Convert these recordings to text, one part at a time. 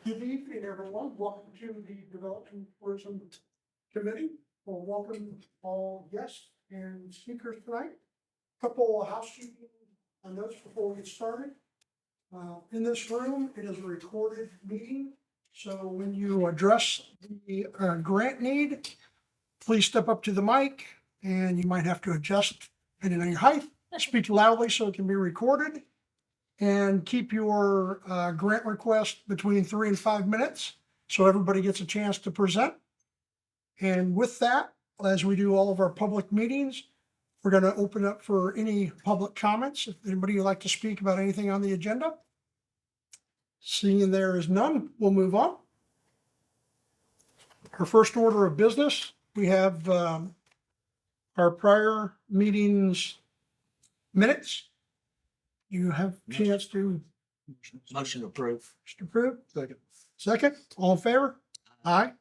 Good evening, everyone. Welcome to the Development Tourism Committee. We'll welcome all guests and speakers tonight. Couple of housekeeping notes before we get started. In this room, it is a recorded meeting. So when you address the grant need, please step up to the mic and you might have to adjust depending on your height. Speak loudly so it can be recorded. And keep your grant request between 3 and 5 minutes so everybody gets a chance to present. And with that, as we do all of our public meetings, we're going to open up for any public comments. If anybody would like to speak about anything on the agenda. Seeing there is none, we'll move on. Our first order of business, we have our prior meetings minutes. You have a chance to Motion approved. approve. Second, all in favor? Aye.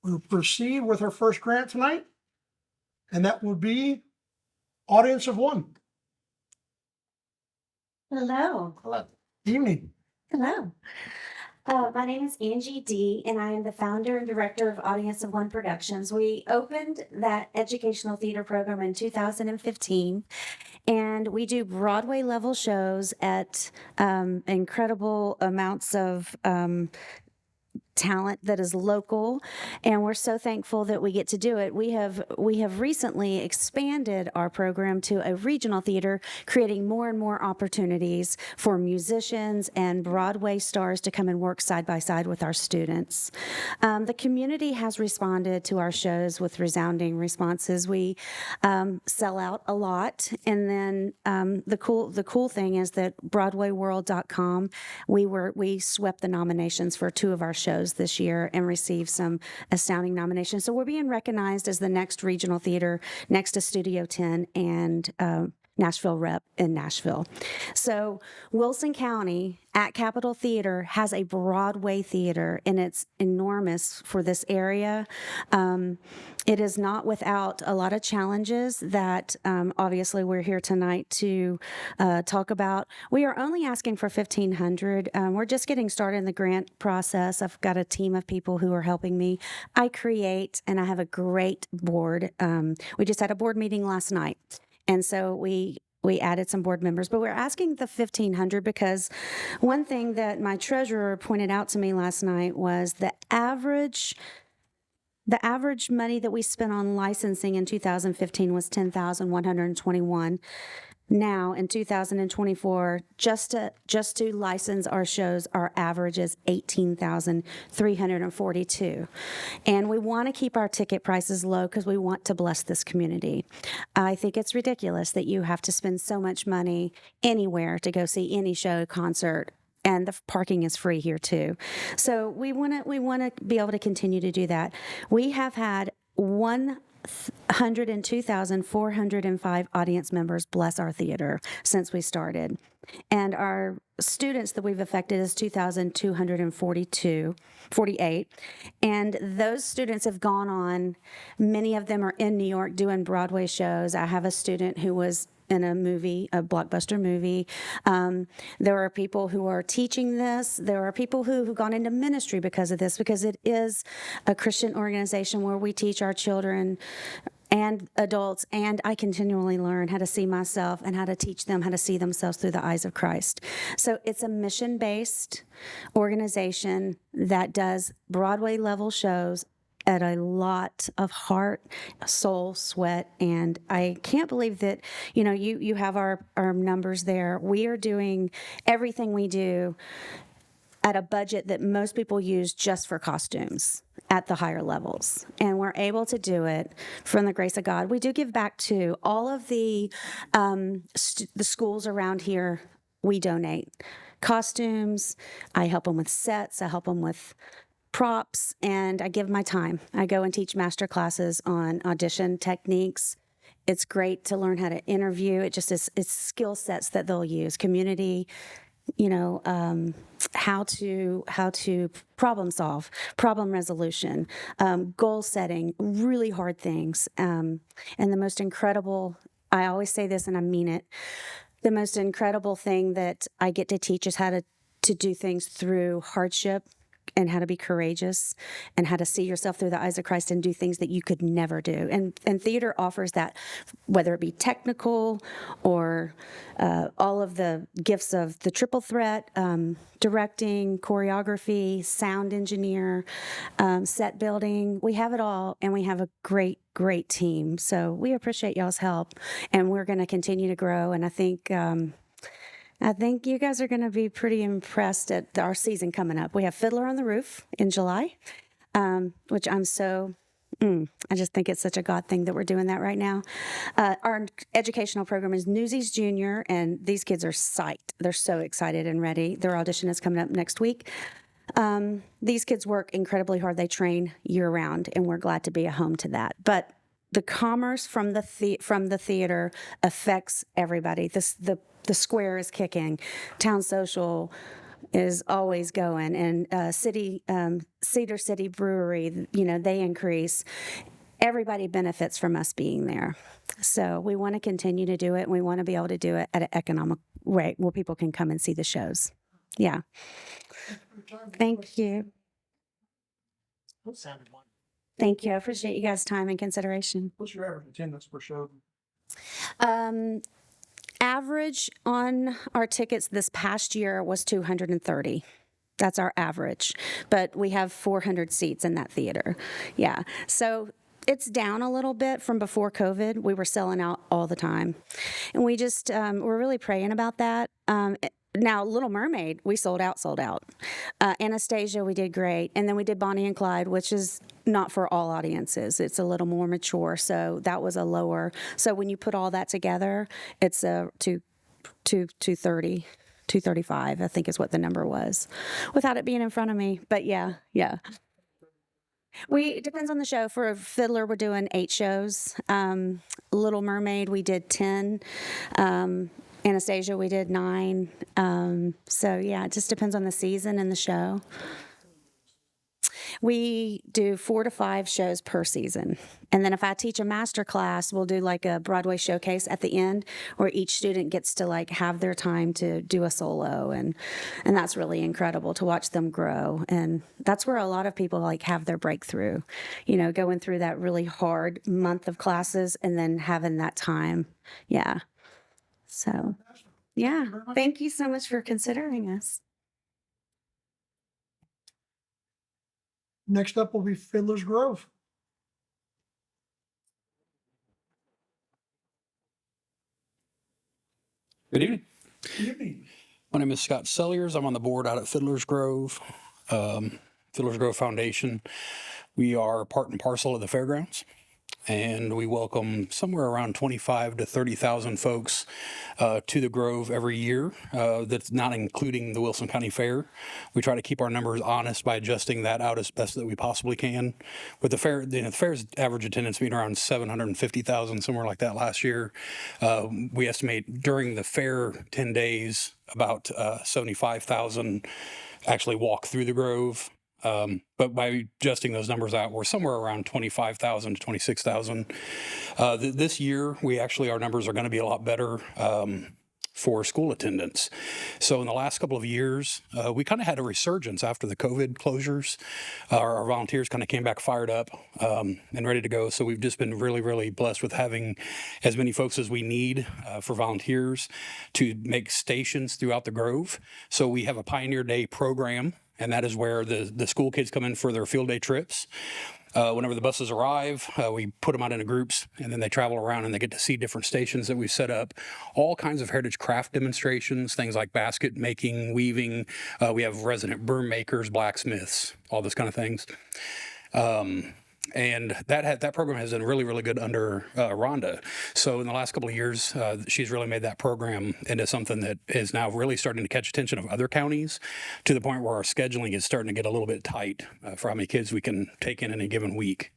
We'll proceed with our first grant tonight, and that will be Audience of One. Hello. Hello. Evening. Hello. My name is Angie D, and I am the founder and director of Audience of One Productions. We opened that educational theater program in 2015, and we do Broadway level shows at incredible amounts of talent that is local, and we're so thankful that we get to do it. We have recently expanded our program to a regional theater, creating more and more opportunities for musicians and Broadway stars to come and work side by side with our students. The community has responded to our shows with resounding responses. We sell out a lot, and then the cool thing is that BroadwayWorld.com, we swept the nominations for 2 of our shows this year and received some astounding nominations. So we're being recognized as the next regional theater next to Studio 10 and Nashville Rep in Nashville. So Wilson County at Capitol Theater has a Broadway theater, and it's enormous for this area. It is not without a lot of challenges that obviously we're here tonight to talk about. We are only asking for $1,500. We're just getting started in the grant process. I've got a team of people who are helping me. I create, and I have a great board. We just had a board meeting last night. And so we added some board members, but we're asking the $1,500 because one thing that my treasurer pointed out to me last night was the average money that we spent on licensing in 2015 was $10,121. Now in 2024, just to license our shows, our average is $18,342. And we want to keep our ticket prices low because we want to bless this community. I think it's ridiculous that you have to spend so much money anywhere to go see any show, concert, and the parking is free here too. So we want to be able to continue to do that. We have had 102,405 audience members bless our theater since we started. And our students that we've affected is 2,248. And those students have gone on, many of them are in New York doing Broadway shows. I have a student who was in a movie, a blockbuster movie. There are people who are teaching this. There are people who've gone into ministry because of this, because it is a Christian organization where we teach our children and adults, and I continually learn how to see myself and how to teach them how to see themselves through the eyes of Christ. So it's a mission-based organization that does Broadway-level shows at a lot of heart, soul, sweat, and I can't believe that, you have our numbers there. We are doing everything we do at a budget that most people use just for costumes at the higher levels. And we're able to do it from the grace of God. We do give back to all of the schools around here. We donate costumes. I help them with sets. I help them with props, and I give my time. I go and teach master classes on audition techniques. It's great to learn how to interview. It's skill sets that they'll use. Community, how to problem solve, problem resolution, goal setting, really hard things. And the most incredible, I always say this and I mean it, the most incredible thing that I get to teach is how to to do things through hardship and how to be courageous and how to see yourself through the eyes of Christ and do things that you could never do. And theater offers that, whether it be technical or all of the gifts of the triple threat, directing, choreography, sound engineer, set building. We have it all, and we have a great team. So we appreciate y'all's help, and we're going to continue to grow. And I think you guys are going to be pretty impressed at our season coming up. We have Fiddler on the Roof in July, which I'm I just think it's such a God thing that we're doing that right now. Our educational program is Newsies Junior, and these kids are psyched. They're so excited and ready. Their audition is coming up next week. These kids work incredibly hard. They train year round, and we're glad to be a home to that. But the commerce from the theater affects everybody. The square is kicking. Town Social is always going, and Cedar City Brewery, they increase. Everybody benefits from us being there. So we want to continue to do it, and we want to be able to do it at an economic rate where people can come and see the shows. Yeah. Thank you. Thank you. I appreciate you guys' time and consideration. What's your average attendance per show? Average on our tickets this past year was 230. That's our average, but we have 400 seats in that theater. Yeah, so it's down a little bit from before COVID. We were selling out all the time, and we just we're really praying about that. Now, Little Mermaid, we sold out. Anastasia, we did great. And then we did Bonnie and Clyde, which is not for all audiences. It's a little more mature. So that was a lower. So when you put all that together, it's a 230, 235, I think is what the number was, without it being in front of me. But yeah. It depends on the show. For Fiddler, we're doing 8 shows. Little Mermaid, we did 10. Anastasia, we did 9. So yeah, it just depends on the season and the show. We do 4 to 5 shows per season. And then if I teach a master class, we'll do like a Broadway showcase at the end where each student gets to like have their time to do a solo. And that's really incredible to watch them grow. And that's where a lot of people like have their breakthrough, going through that really hard month of classes and then having that time. Yeah. So, yeah, thank you so much for considering us. Next up will be Fiddler's Grove. Good evening. Good evening. My name is Scott Selliers. I'm on the board out at Fiddler's Grove, Fiddler's Grove Foundation. We are part and parcel of the fairgrounds, and we welcome somewhere around 25 to 30,000 folks to the Grove every year. That's not including the Wilson County Fair. We try to keep our numbers honest by adjusting that out as best that we possibly can. With the fair, the fair's average attendance being around 750,000, somewhere like that last year. We estimate during the fair 10 days, about 75,000 actually walk through the Grove. But by adjusting those numbers out, we're somewhere around 25,000 to 26,000. This year, our numbers are going to be a lot better for school attendance. So in the last couple of years, we kind of had a resurgence after the COVID closures. Our volunteers kind of came back fired up and ready to go. So we've just been really, really blessed with having as many folks as we need for volunteers to make stations throughout the Grove. So we have a Pioneer Day program, and that is where the school kids come in for their field day trips. Whenever the buses arrive, we put them out into groups, and then they travel around and they get to see different stations that we've set up. All kinds of heritage craft demonstrations, things like basket making, weaving. We have resident broom makers, blacksmiths, all those kind of things. And that program has done really, really good under Rhonda. So in the last couple of years, she's really made that program into something that is now really starting to catch attention of other counties, to the point where our scheduling is starting to get a little bit tight for how many kids we can take in any given week.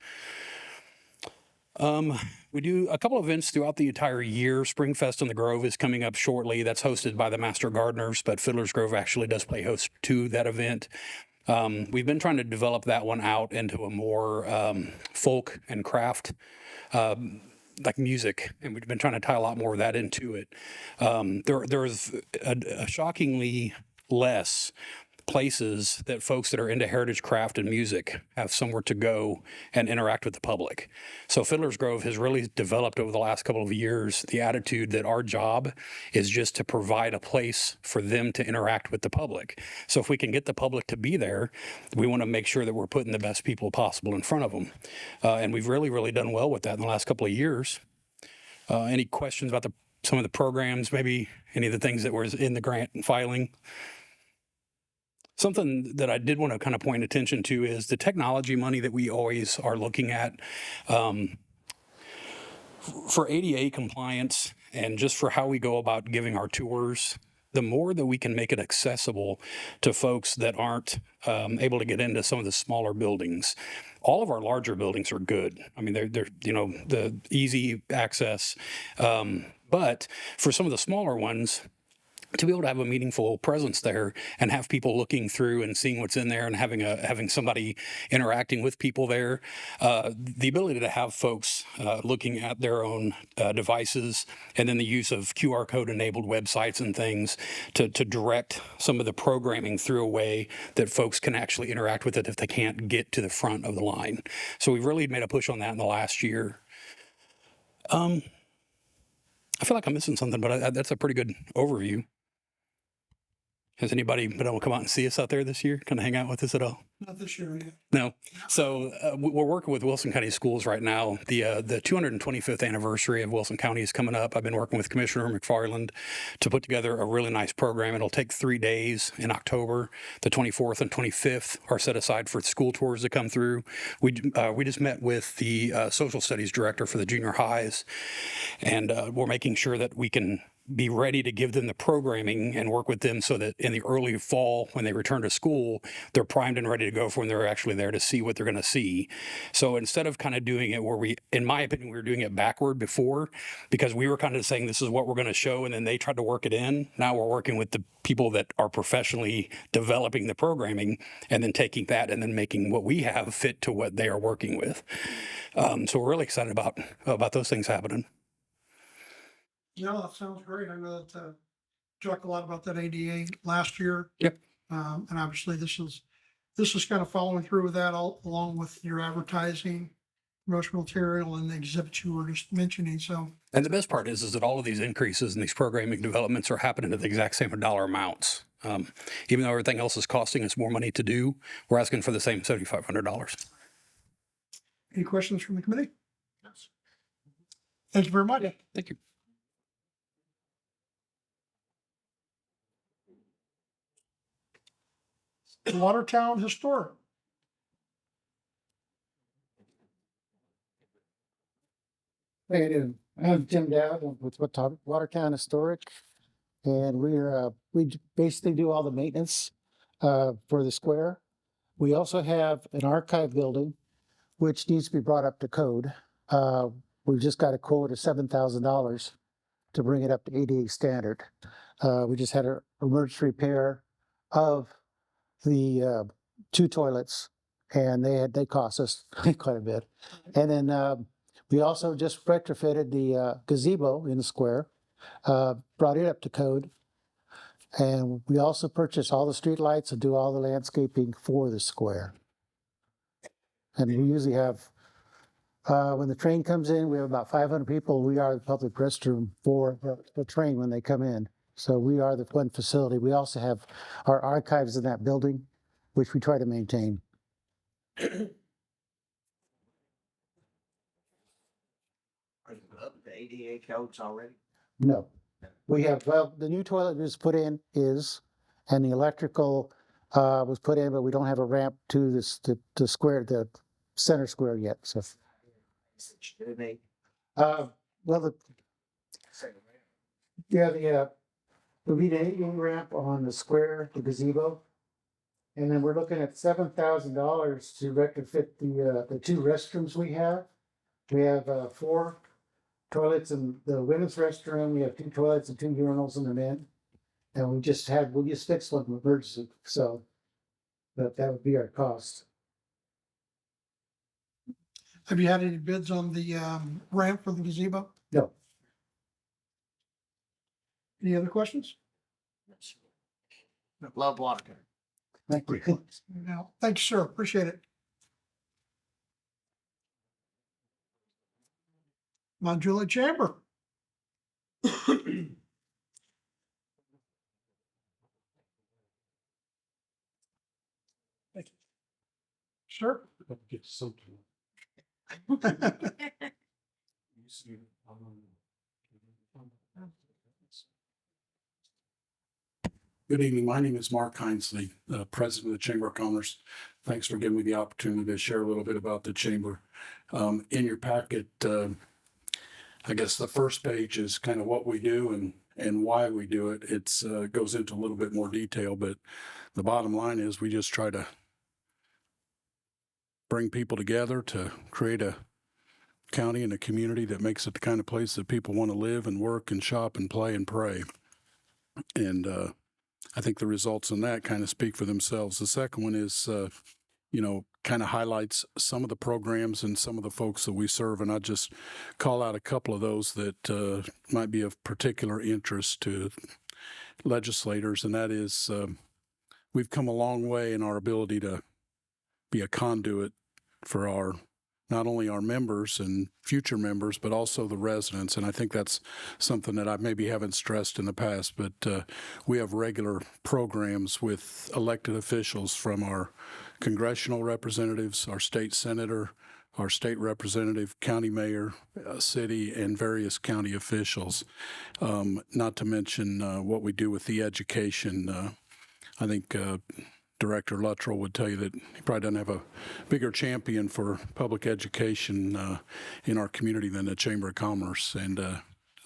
We do a couple of events throughout the entire year. Springfest in the Grove is coming up shortly. That's hosted by the Master Gardeners, but Fiddler's Grove actually does play host to that event. We've been trying to develop that one out into a more folk and craft, like music, and we've been trying to tie a lot more of that into it. There was a shockingly less places that folks that are into heritage craft and music have somewhere to go and interact with the public. So Fiddler's Grove has really developed over the last couple of years the attitude that our job is just to provide a place for them to interact with the public. So if we can get the public to be there, we want to make sure that we're putting the best people possible in front of them. And we've really done well with that in the last couple of years. Any questions about some of the programs, maybe any of the things that were in the grant filing? Something that I did want to kind of point attention to is the technology money that we always are looking at for ADA compliance and just for how we go about giving our tours. The more that we can make it accessible to folks that aren't able to get into some of the smaller buildings. All of our larger buildings are good. I mean, they're the easy access. But for some of the smaller ones, to be able to have a meaningful presence there and have people looking through and seeing what's in there and having somebody interacting with people there, the ability to have folks looking at their own devices, and then the use of QR code enabled websites and things to direct some of the programming through a way that folks can actually interact with it if they can't get to the front of the line. So we've really made a push on that in the last year. I feel like I'm missing something, but that's a pretty good overview. Has anybody been able to come out and see us out there this year? Kind of hang out with us at all? Not this year yet. No. So we're working with Wilson County Schools right now. The 225th anniversary of Wilson County is coming up. I've been working with Commissioner McFarland to put together a really nice program. It'll take 3 days in October. The 24th and 25th are set aside for school tours to come through. We just met with the social studies director for the junior highs, and we're making sure that we can be ready to give them the programming and work with them so that in the early fall, when they return to school, they're primed and ready to go for when they're actually there to see what they're going to see. So instead of kind of doing it where in my opinion, we were doing it backward before, because we were kind of saying this is what we're going to show, and then they tried to work it in. Now we're working with the people that are professionally developing the programming and then taking that and then making what we have fit to what they are working with. So we're really excited about those things happening. Yeah, that sounds great. I know that talked a lot about that ADA last year. Yep. And obviously this is kind of following through with that along with your advertising, promotional material, and the exhibits you were just mentioning. So. And the best part is that all of these increases in these programming developments are happening at the exact same dollar amounts. Even though everything else is costing us more money to do, we're asking for the same $7,500. Any questions from the committee? Yes. Thank you very much. Thank you. Watertown Historic. How you doing? I'm Jim Dowd with Watertown Historic, and we basically do all the maintenance for the square. We also have an archive building, which needs to be brought up to code. We've just got a quote of $7,000 to bring it up to ADA standard. We just had an emergency repair of the 2 toilets, and they cost us quite a bit. And then we also just retrofitted the gazebo in the square, brought it up to code, and we also purchased all the street lights and do all the landscaping for the square. And we usually have, when the train comes in, we have about 500 people. We are the public restroom for the train when they come in. So we are the one facility. We also have our archives in that building, which we try to maintain. Are you up to ADA codes already? No. We have, well, the new toilet was put in and the electrical was put in, but we don't have a ramp to the square, the center square yet, so. Do they? Well, we need an 8 ramp on the square, the gazebo. And then we're looking at $7,000 to retrofit the 2 restrooms we have. We have 4 toilets in the women's restroom. We have 2 toilets and 2 urinals in the men. And we just fixed one in emergency, so that would be our cost. Have you had any bids on the ramp for the gazebo? No. Any other questions? Love Watertown. Thank you. Now, thank you, sir. Appreciate it. Mount Juliet Chamber. Thank you. Sure. Get something. Good evening. My name is Mark Hinesley, President of the Chamber of Commerce. Thanks for giving me the opportunity to share a little bit about the Chamber. In your packet, I guess the first page is kind of what we do and why we do it. It's goes into a little bit more detail, but the bottom line is we just try to bring people together to create a county and a community that makes it the kind of place that people want to live and work and shop and play and pray. And I think the results in that kind of speak for themselves. The second one is, kind of highlights some of the programs and some of the folks that we serve. And I just call out a couple of those that might be of particular interest to legislators. And that is, we've come a long way in our ability to be a conduit for not only our members and future members, but also the residents. And I think that's something that I maybe haven't stressed in the past, but we have regular programs with elected officials, from our congressional representatives, our state senator, our state representative, county mayor, city, and various county officials. Not to mention what we do with the education. I think Director Luttrell would tell you that he probably doesn't have a bigger champion for public education in our community than the Chamber of Commerce. And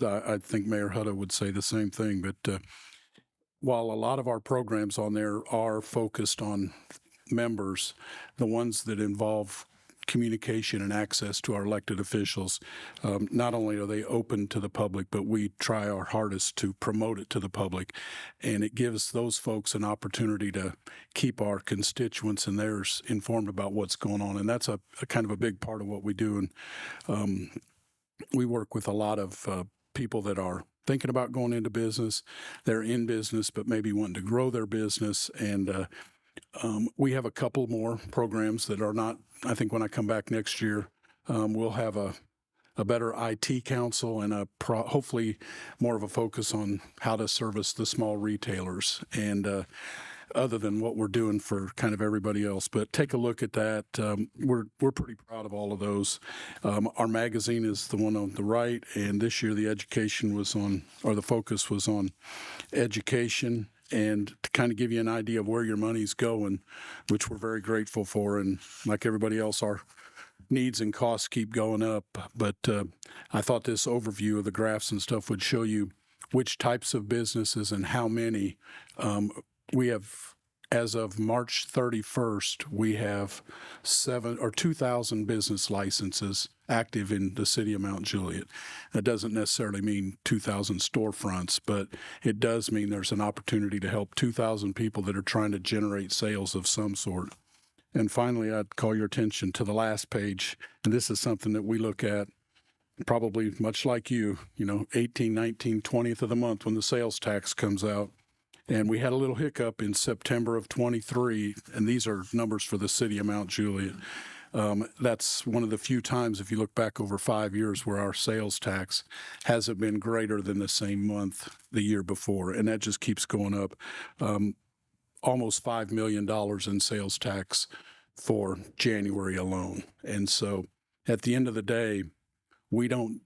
I think Mayor Hutta would say the same thing. But while a lot of our programs on there are focused on members, the ones that involve communication and access to our elected officials, not only are they open to the public, but we try our hardest to promote it to the public. And it gives those folks an opportunity to keep our constituents and theirs informed about what's going on. And that's a kind of a big part of what we do. And we work with a lot of people that are thinking about going into business. They're in business, but maybe wanting to grow their business. And we have a couple more programs that are not, I think when I come back next year, we'll have a better IT council and hopefully more of a focus on how to service the small retailers, and other than what we're doing for kind of everybody else. But take a look at that. We're pretty proud of all of those. Our magazine is the one on the right, and this year the focus was on education, and to kind of give you an idea of where your money's going, which we're very grateful for. And like everybody else, our needs and costs keep going up. But I thought this overview of the graphs and stuff would show you which types of businesses and how many. We have, as of March 31st, we have 2,000 business licenses active in the city of Mount Juliet. That doesn't necessarily mean 2,000 storefronts, but it does mean there's an opportunity to help 2,000 people that are trying to generate sales of some sort. And finally, I'd call your attention to the last page. And this is something that we look at probably much like you, 18, 19, 20th of the month when the sales tax comes out. And we had a little hiccup in September of 23, and these are numbers for the city of Mount Juliet. That's one of the few times, if you look back over 5 years, where our sales tax hasn't been greater than the same month the year before, and that just keeps going up. Almost $5 million in sales tax for January alone. And so at the end of the day, we don't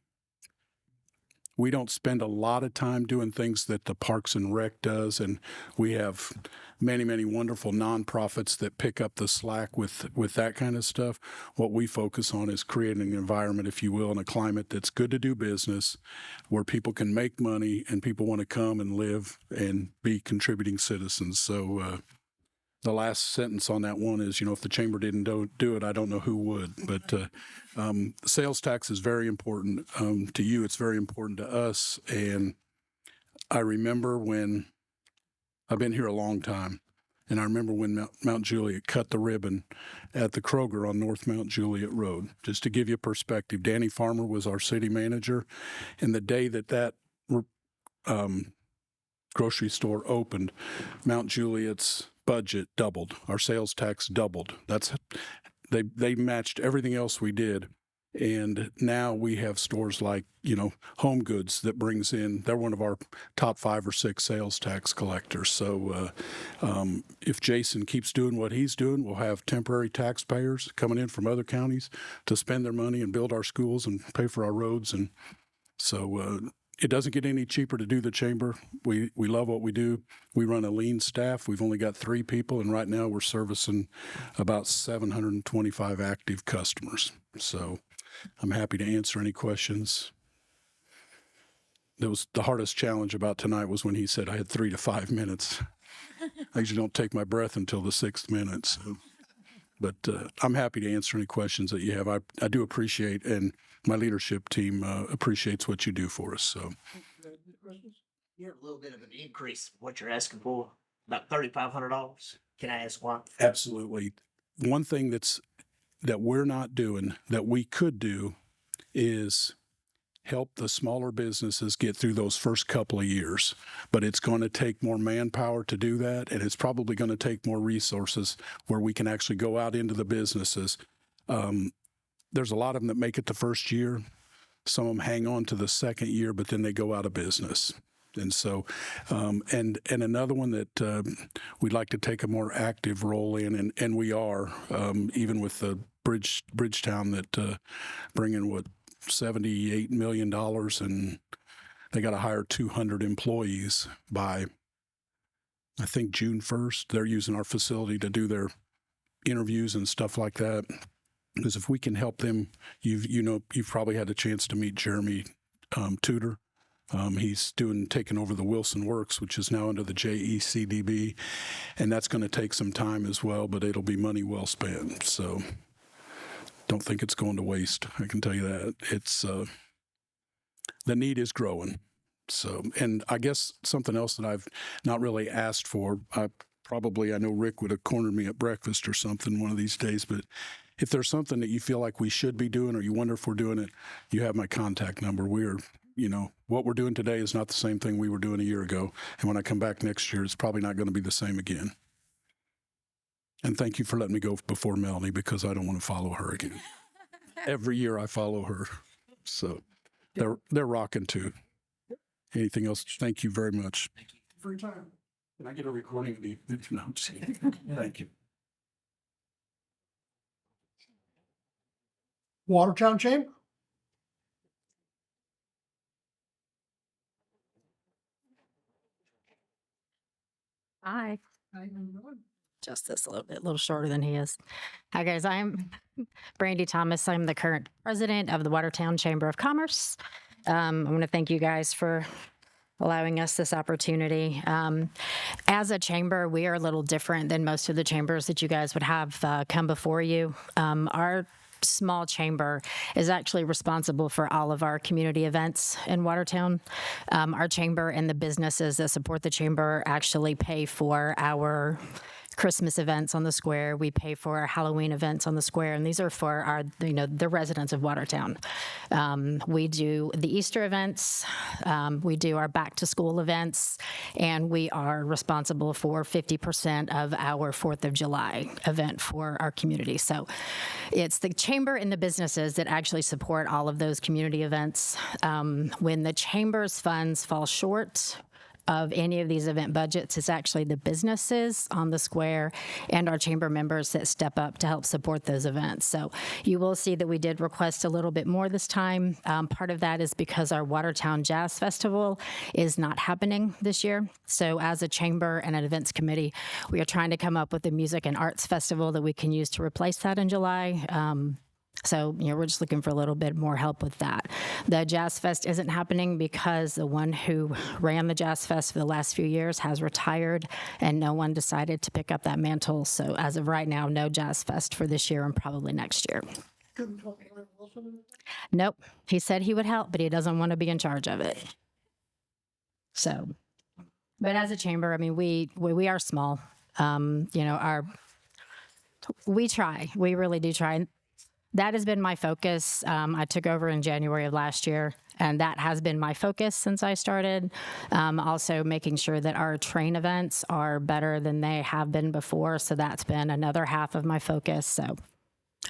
spend a lot of time doing things that the Parks and Rec does, and we have many, many wonderful nonprofits that pick up the slack with that kind of stuff. What we focus on is creating an environment, if you will, and a climate that's good to do business, where people can make money and people want to come and live and be contributing citizens. So the last sentence on that one is, if the chamber didn't do it, I don't know who would. But sales tax is very important to you. It's very important to us. And I remember when I've been here a long time, and I remember when Mount Juliet cut the ribbon at the Kroger on North Mount Juliet Road. Just to give you perspective, Danny Farmer was our city manager, and the day that grocery store opened, Mount Juliet's budget doubled. Our sales tax doubled. They matched everything else we did. And now we have stores like, Home Goods that brings in, they're one of our top 5 or 6 sales tax collectors. So if Jason keeps doing what he's doing, we'll have temporary taxpayers coming in from other counties to spend their money and build our schools and pay for our roads. And so it doesn't get any cheaper to do the chamber. We love what we do. We run a lean staff. We've only got 3 people, and right now we're servicing about 725 active customers. So I'm happy to answer any questions. That was the hardest challenge about tonight was when he said I had 3 to 5 minutes. I usually don't take my breath until the 6th minute. So. But I'm happy to answer any questions that you have. I do appreciate, and my leadership team appreciates what you do for us. So You're a little bit of an increase of what you're asking for, about $3,500. Can I ask why? absolutely, one thing that we're not doing that we could do is help the smaller businesses get through those first couple of years. But it's going to take more manpower to do that, and it's probably going to take more resources where we can actually go out into the businesses. There's a lot of them that make it the first year. Some of them hang on to the second year, but then they go out of business. And so, and another one that we'd like to take a more active role in, and we are, even with the Bridgetown that bring in $78 million, and they got to hire 200 employees by, I think, June 1st. They're using our facility to do their interviews and stuff like that. Because if we can help them, you've probably had a chance to meet Jeremy Tudor. He's taking over the Wilson Works, which is now under the JECDB, and that's going to take some time as well, but it'll be money well spent. So don't think it's going to waste. I can tell you that. It's the need is growing. So, and I guess something else that I've not really asked for, I know Rick would have cornered me at breakfast or something one of these days, but if there's something that you feel like we should be doing or you wonder if we're doing it, you have my contact number. What we're doing today is not the same thing we were doing a year ago. And when I come back next year, it's probably not going to be the same again. And thank you for letting me go before Melanie, because I don't want to follow her again. Every year I follow her. So they're rocking too. Anything else? Thank you very much. For your time. Can I get a recording of the? No, I'm just kidding. Thank you. Watertown Chamber. Hi. How you doing? Just this a little shorter than he is. Hi, guys. I'm Brandy Thomas. I'm the current president of the Watertown Chamber of Commerce. I want to thank you guys for allowing us this opportunity. As a chamber, we are a little different than most of the chambers that you guys would have come before you. Our small chamber is actually responsible for all of our community events in Watertown. Our chamber and the businesses that support the chamber actually pay for our Christmas events on the square. We pay for our Halloween events on the square, and these are for our, the residents of Watertown. We do the Easter events, we do our back to school events, and we are responsible for 50% of our 4th of July event for our community. So it's the chamber and the businesses that actually support all of those community events. When the chamber's funds fall short of any of these event budgets, it's actually the businesses on the square and our chamber members that step up to help support those events. So you will see that we did request a little bit more this time. Part of that is because our Watertown Jazz Festival is not happening this year. So as a chamber and an events committee, we are trying to come up with a music and arts festival that we can use to replace that in July. So, we're just looking for a little bit more help with that. The Jazz Fest isn't happening because the one who ran the Jazz Fest for the last few years has retired, and no one decided to pick up that mantle. So as of right now, no Jazz Fest for this year and probably next year. Couldn't talk to Eric Wilson. Nope. He said he would help, but he doesn't want to be in charge of it. So, but as a chamber, I mean, we are small. We try. We really do try. That has been my focus. I took over in January of last year. And that has been my focus since I started. Also making sure that our train events are better than they have been before. So that's been another half of my focus. So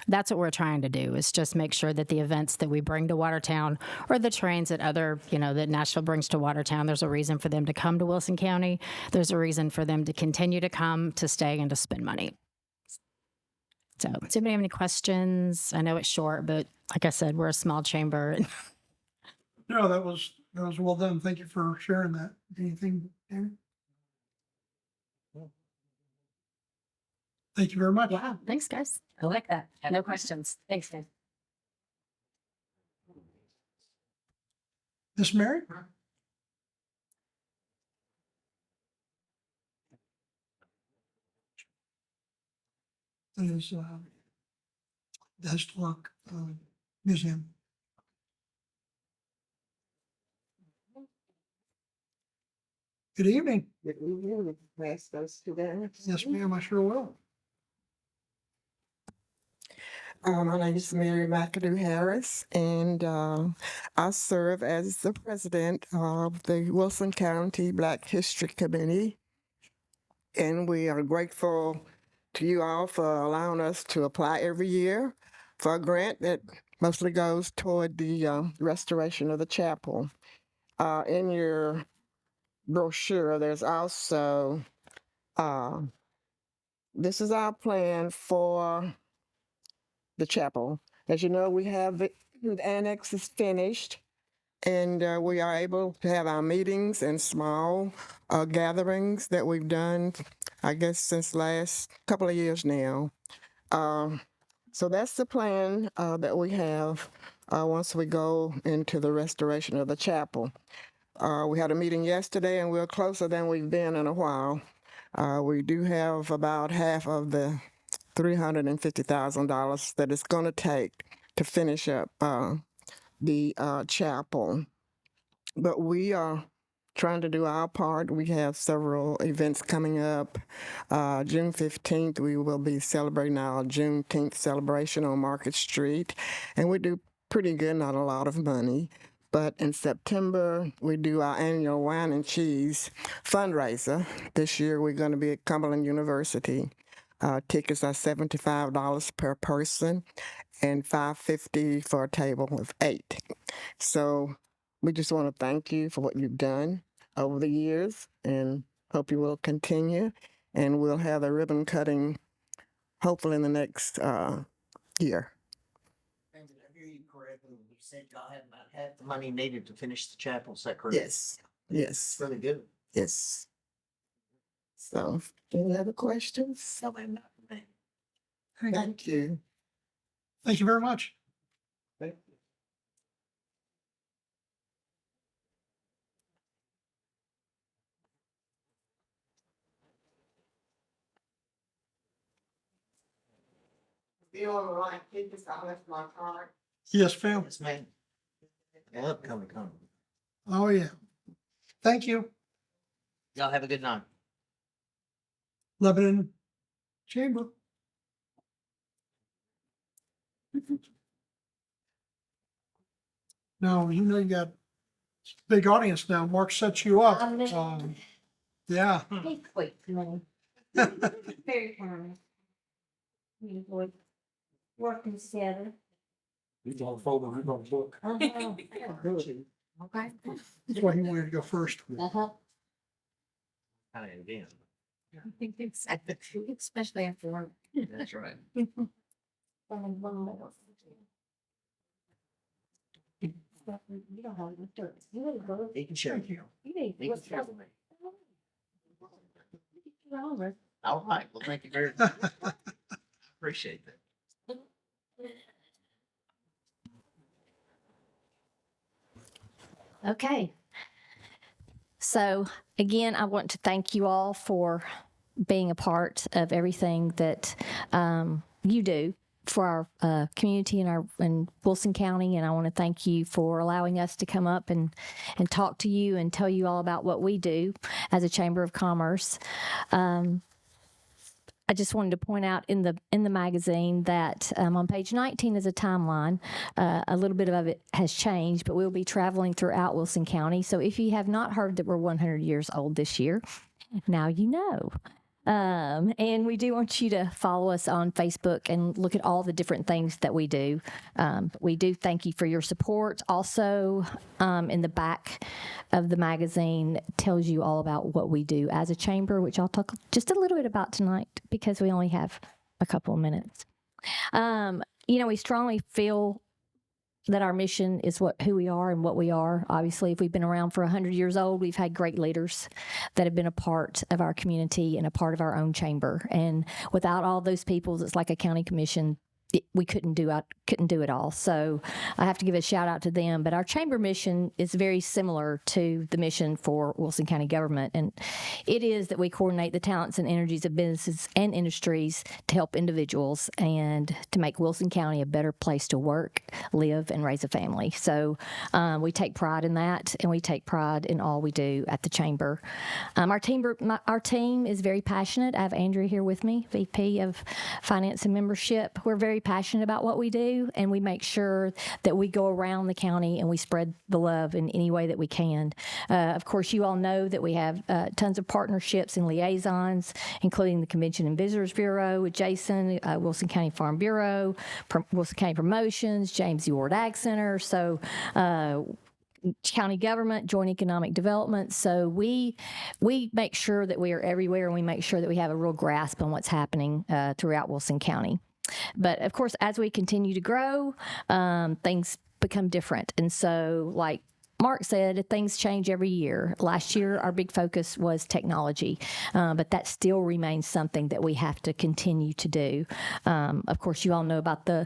that's what we're trying to do, is just make sure that the events that we bring to Watertown, or the trains that other, that Nashville brings to Watertown, there's a reason for them to come to Wilson County. There's a reason for them to continue to come, to stay, and to spend money. So, does anybody have any questions? I know it's short, but like I said, we're a small chamber. No, that was well done. Thank you for sharing that. Anything, Aaron? Thank you very much. Wow, thanks, guys. I like that. No questions. Thanks, guys. Miss Mary? Is the Historic Museum. Good evening. Good evening. Pass those to them. Yes, ma'am, I sure will. My name is Mary McAdoo Harris, and I serve as the president of the Wilson County Black History Committee. And we are grateful to you all for allowing us to apply every year for a grant that mostly goes toward the restoration of the chapel. In your brochure, there's also, this is our plan for the chapel. As you know, we have the annex is finished, and we are able to have our meetings and small gatherings that we've done, I guess, since last couple of years now. So that's the plan that we have once we go into the restoration of the chapel. We had a meeting yesterday, and we're closer than we've been in a while. We do have about half of the $350,000 that it's going to take to finish up the chapel. But we are trying to do our part. We have several events coming up. June 15th, we will be celebrating our Juneteenth celebration on Market Street. And we do pretty good, not a lot of money. But in September, we do our annual wine and cheese fundraiser. This year, we're going to be at Cumberland University. Tickets are $75 per person and $5.50 for a table of 8. So we just want to thank you for what you've done over the years, and hope you will continue. And we'll have the ribbon cutting hopefully in the next year. And did I hear you correctly? You said y'all had about half the money needed to finish the chapel. Is that correct? Yes. Yes. Really good. Yes. So, any other questions? No, ma'am, not for me. Thank you. Thank you very much. If you want to write tickets, I left my card. Yes, ma'am. Yes, ma'am. Yeah, come. Oh, yeah. Thank you. Y'all have a good night. Lebanon Chamber. Now, you know you got a big audience now. Mark sets you up. Yeah. Hey, quick, no. Very kind. We would work together. You're gonna fold and you're gonna book. Okay. That's why he wanted to go first. Uh-huh. Kind of again. Especially after work. That's right. You don't have to do it. You need to go. He can share. Thank you. You need He can share to. with me. Over. All right. Well, thank you very much. Appreciate that. Okay. So again, I want to thank you all for being a part of everything that you do for our community in Wilson County. And I want to thank you for allowing us to come up and talk to you and tell you all about what we do as a Chamber of Commerce. I just wanted to point out in the magazine that on page 19 is a timeline. A little bit of it has changed, but we'll be traveling throughout Wilson County. So if you have not heard that we're 100 years old this year, now you know. And we do want you to follow us on Facebook and look at all the different things that we do. We do thank you for your support. Also, in the back of the magazine tells you all about what we do as a chamber, which I'll talk just a little bit about tonight because we only have a couple of minutes. We strongly feel that our mission is who we are and what we are. Obviously, if we've been around for 100 years old, we've had great leaders that have been a part of our community and a part of our own chamber. And without all those people, it's like a county commission. We couldn't do it all. So I have to give a shout out to them. But our chamber mission is very similar to the mission for Wilson County government. And it is that we coordinate the talents and energies of businesses and industries to help individuals and to make Wilson County a better place to work, live, and raise a family. So we take pride in that, and we take pride in all we do at the chamber. Our team is very passionate. I have Andrea here with me, VP of Finance and Membership. We're very passionate about what we do, and we make sure that we go around the county and we spread the love in any way that we can. Of course, you all know that we have tons of partnerships and liaisons, including the Convention and Visitors Bureau with Jason, Wilson County Farm Bureau, Wilson County Promotions, James E. Ward Ag Center. So county government, joint economic development. So we make sure that we are everywhere, and we make sure that we have a real grasp on what's happening throughout Wilson County. But of course, as we continue to grow, things become different. And so, like Mark said, things change every year. Last year, our big focus was technology, but that still remains something that we have to continue to do. Of course, you all know about the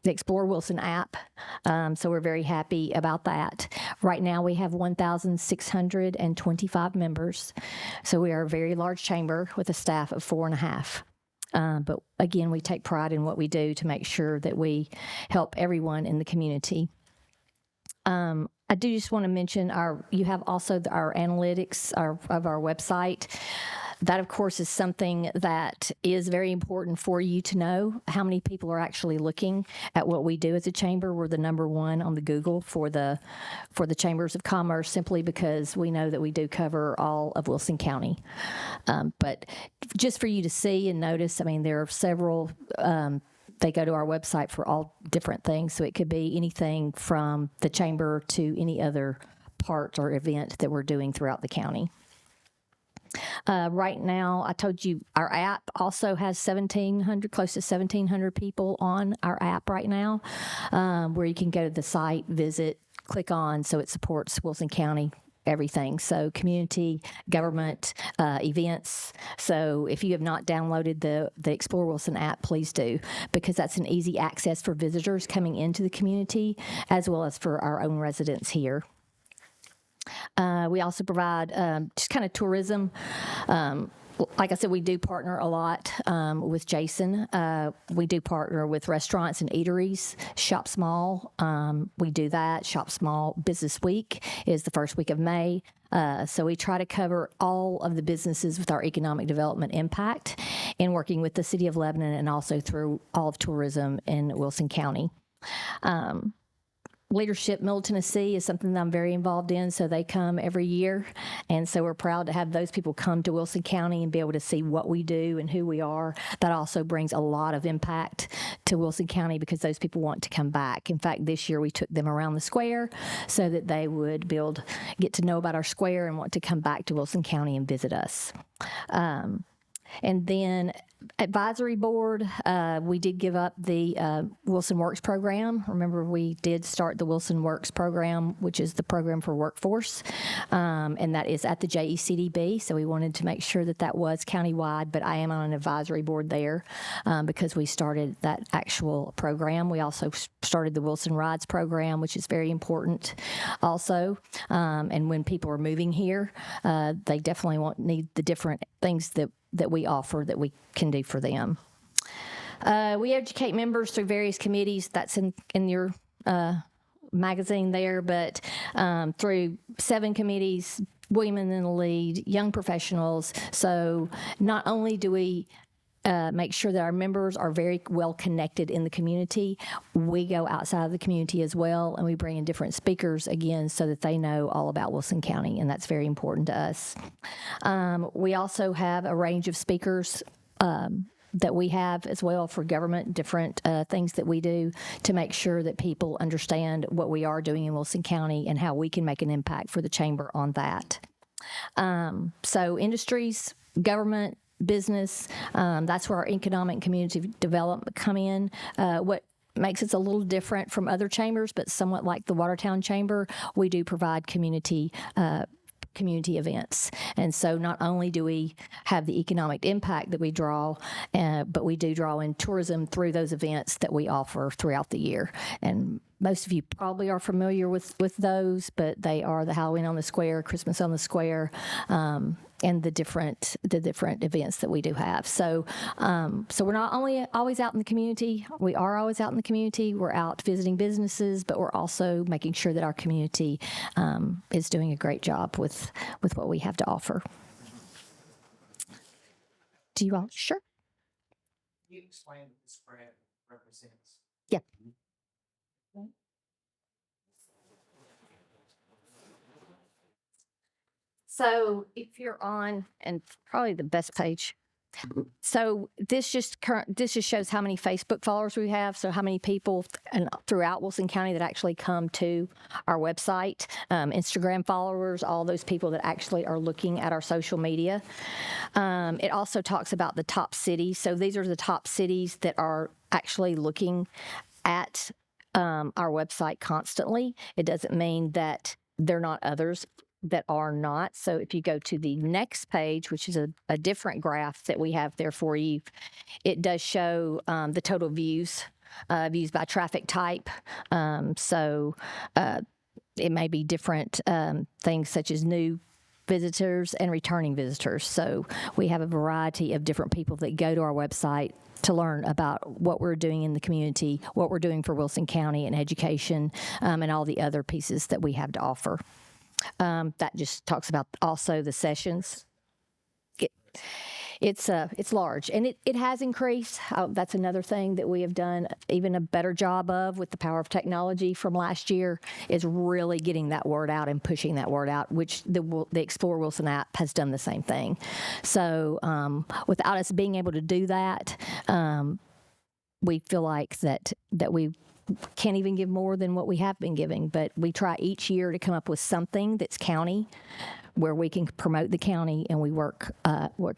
Explore Wilson app, so we're very happy about that. Right now, we have 1,625 members, so we are a very large chamber with a staff of 4.5. But again, we take pride in what we do to make sure that we help everyone in the community. I do just want to mention you have also our analytics of our website. That, of course, is something that is very important for you to know how many people are actually looking at what we do as a chamber. We're the #1 on the Google for the Chambers of Commerce, simply because we know that we do cover all of Wilson County. But just for you to see and notice, I mean, there are several. They go to our website for all different things. So it could be anything from the chamber to any other part or event that we're doing throughout the county. Right now, I told you our app also has close to 1,700 people on our app right now, where you can go to the site, visit, click on, so it supports Wilson County everything. So community, government, events. So if you have not downloaded the Explore Wilson app, please do, because that's an easy access for visitors coming into the community, as well as for our own residents here. We also provide just kind of tourism. Like I said, we do partner a lot with Jason. We do partner with restaurants and eateries. Shop Small, we do that. Shop Small Business Week is the first week of May. So we try to cover all of the businesses with our economic development impact in working with the City of Lebanon and also through all of tourism in Wilson County. Leadership Middle Tennessee is something that I'm very involved in, so they come every year. And so we're proud to have those people come to Wilson County and be able to see what we do and who we are. That also brings a lot of impact to Wilson County because those people want to come back. In fact, this year we took them around the square so that they would get to know about our square and want to come back to Wilson County and visit us. And then advisory board, we did give up the Wilson Works program. Remember, we did start the Wilson Works program, which is the program for workforce, and that is at the JECDB. So we wanted to make sure that was countywide, but I am on an advisory board there because we started that actual program. We also started the Wilson Rides program, which is very important also. And when people are moving here, they definitely need the different things that we offer that we can do for them. We educate members through various committees. That's in your magazine there, but through 7 committees, women in the lead, young professionals. So not only do we make sure that our members are very well connected in the community, we go outside of the community as well, and we bring in different speakers again so that they know all about Wilson County, and that's very important to us. We also have a range of speakers that we have as well for government, different things that we do to make sure that people understand what we are doing in Wilson County and how we can make an impact for the chamber on that. So industries, government, business, that's where our economic and community development come in. What makes us a little different from other chambers, but somewhat like the Watertown Chamber, we do provide community events. And so not only do we have the economic impact that we draw, but we do draw in tourism through those events that we offer throughout the year. And most of you probably are familiar with those, but they are the Halloween on the Square, Christmas on the Square, and the different events that we do have. So we're not only always out in the community, we are always out in the community. We're out visiting businesses, but we're also making sure that our community is doing a great job with what we have to offer. Do you all? Sure. Can you explain what the spread represents? Yeah. So if you're on, and probably the best page. So this just shows how many Facebook followers we have. So how many people throughout Wilson County that actually come to our website, Instagram followers, all those people that actually are looking at our social media. It also talks about the top cities. So these are the top cities that are actually looking at our website constantly. It doesn't mean that they're not others that are not. So if you go to the next page, which is a different graph that we have there for you, it does show the total views by traffic type. So it may be different things such as new visitors and returning visitors. So we have a variety of different people that go to our website to learn about what we're doing in the community, what we're doing for Wilson County and education, and all the other pieces that we have to offer. That just talks about also the sessions. It's large, and it has increased. That's another thing that we have done even a better job of with the power of technology from last year is really getting that word out and pushing that word out, which the Explore Wilson app has done the same thing. So without us being able to do that, we feel like that we can't even give more than what we have been giving, but we try each year to come up with something that's county where we can promote the county, and we work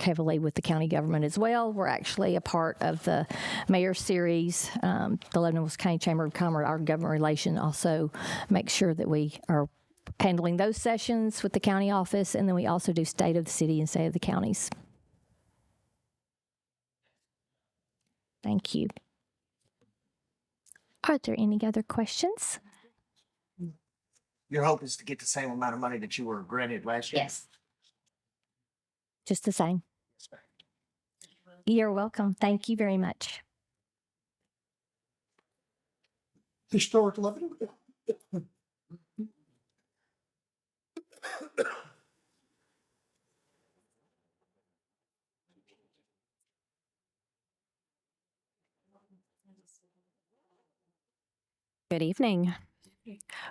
heavily with the county government as well. We're actually a part of the Mayor's Series. The Lebanon Wilson County Chamber of Commerce, our government relation, also makes sure that we are handling those sessions with the county office, and then we also do State of the City and State of the Counties. Thank you. Are there any other questions? Your hope is to get the same amount of money that you were granted last year? Yes. Just the same. You're welcome. Thank you very much. Historic Lebanon. Good evening.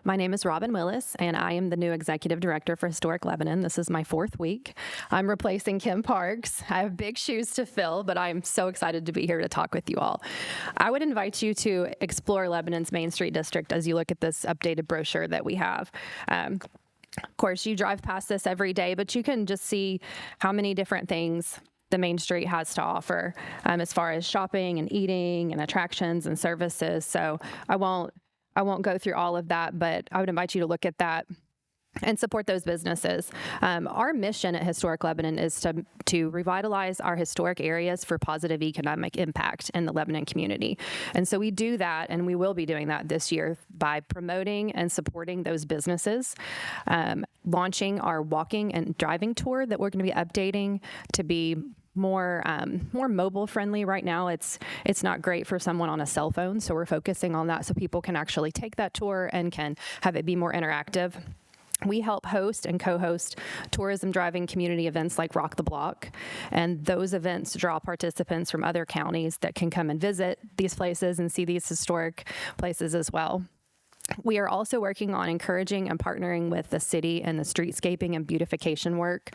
My name is Robin Willis, and I am the new Executive Director for Historic Lebanon. This is my 4th week. I'm replacing Kim Parks. I have big shoes to fill, but I'm so excited to be here to talk with you all. I would invite you to explore Lebanon's Main Street District as you look at this updated brochure that we have. Of course, you drive past this every day, but you can just see how many different things the Main Street has to offer as far as shopping and eating and attractions and services. So I won't go through all of that, but I would invite you to look at that and support those businesses. Our mission at Historic Lebanon is to revitalize our historic areas for positive economic impact in the Lebanon community. And so we do that, and we will be doing that this year by promoting and supporting those businesses, launching our walking and driving tour that we're going to be updating to be more mobile friendly. Right now, it's not great for someone on a cell phone, so we're focusing on that so people can actually take that tour and can have it be more interactive. We help host and co-host tourism driving community events like Rock the Block. And those events draw participants from other counties that can come and visit these places and see these historic places as well. We are also working on encouraging and partnering with the city and the streetscaping and beautification work,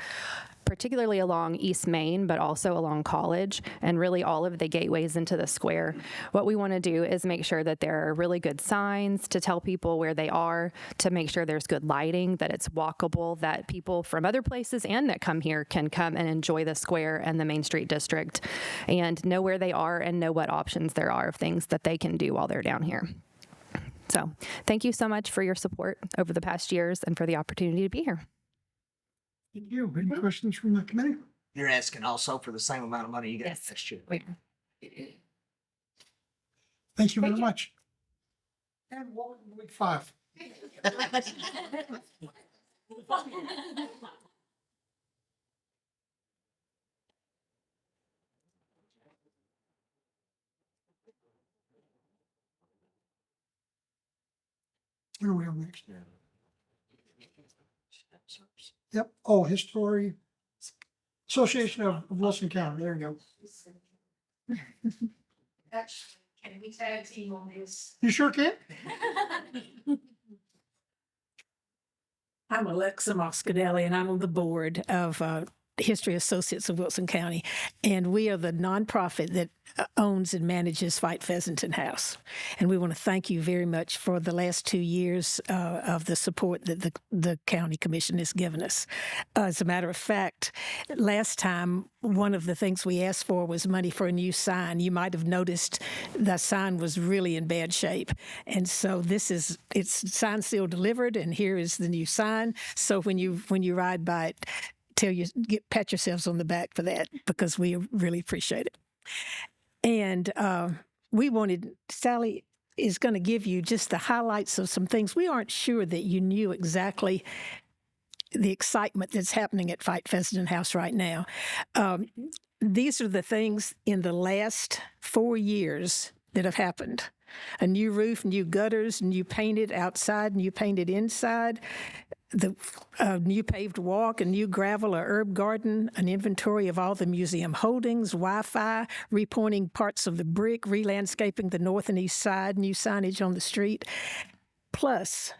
particularly along East Main, but also along College and really all of the gateways into the square. What we want to do is make sure that there are really good signs to tell people where they are, to make sure there's good lighting, that it's walkable, that people from other places and that come here can come and enjoy the square and the Main Street District and know where they are and know what options there are of things that they can do while they're down here. So thank you so much for your support over the past years and for the opportunity to be here. Thank you. Any questions from the committee? You're asking also for the same amount of money you got Yes. next year. Thank you very much. And welcome to week 5. Where are we on next? Yep. Oh, History Association of Wilson County. There you go. Actually, can we tag team on this? You sure can. I'm Alexa Moscadelli, and I'm on the board of History Associates of Wilson County, and we are the nonprofit that owns and manages Fight Pheasanton House. And we want to thank you very much for the last 2 years of the support that the county commission has given us. As a matter of fact, last time, one of the things we asked for was money for a new sign. You might have noticed the sign was really in bad shape. And so it's sign still delivered, and here is the new sign. So when you ride by it, pat yourselves on the back for that, because we really appreciate it. And Sally is going to give you just the highlights of some things. We aren't sure that you knew exactly the excitement that's happening at Fight Pheasanton House right now. These are the things in the last 4 years that have happened. A new roof, new gutters, new painted outside, new painted inside, the new paved walk, a new gravel or herb garden, an inventory of all the museum holdings, Wi-Fi, repointing parts of the brick, re-landscaping the north and east side, new signage on the street. Plus,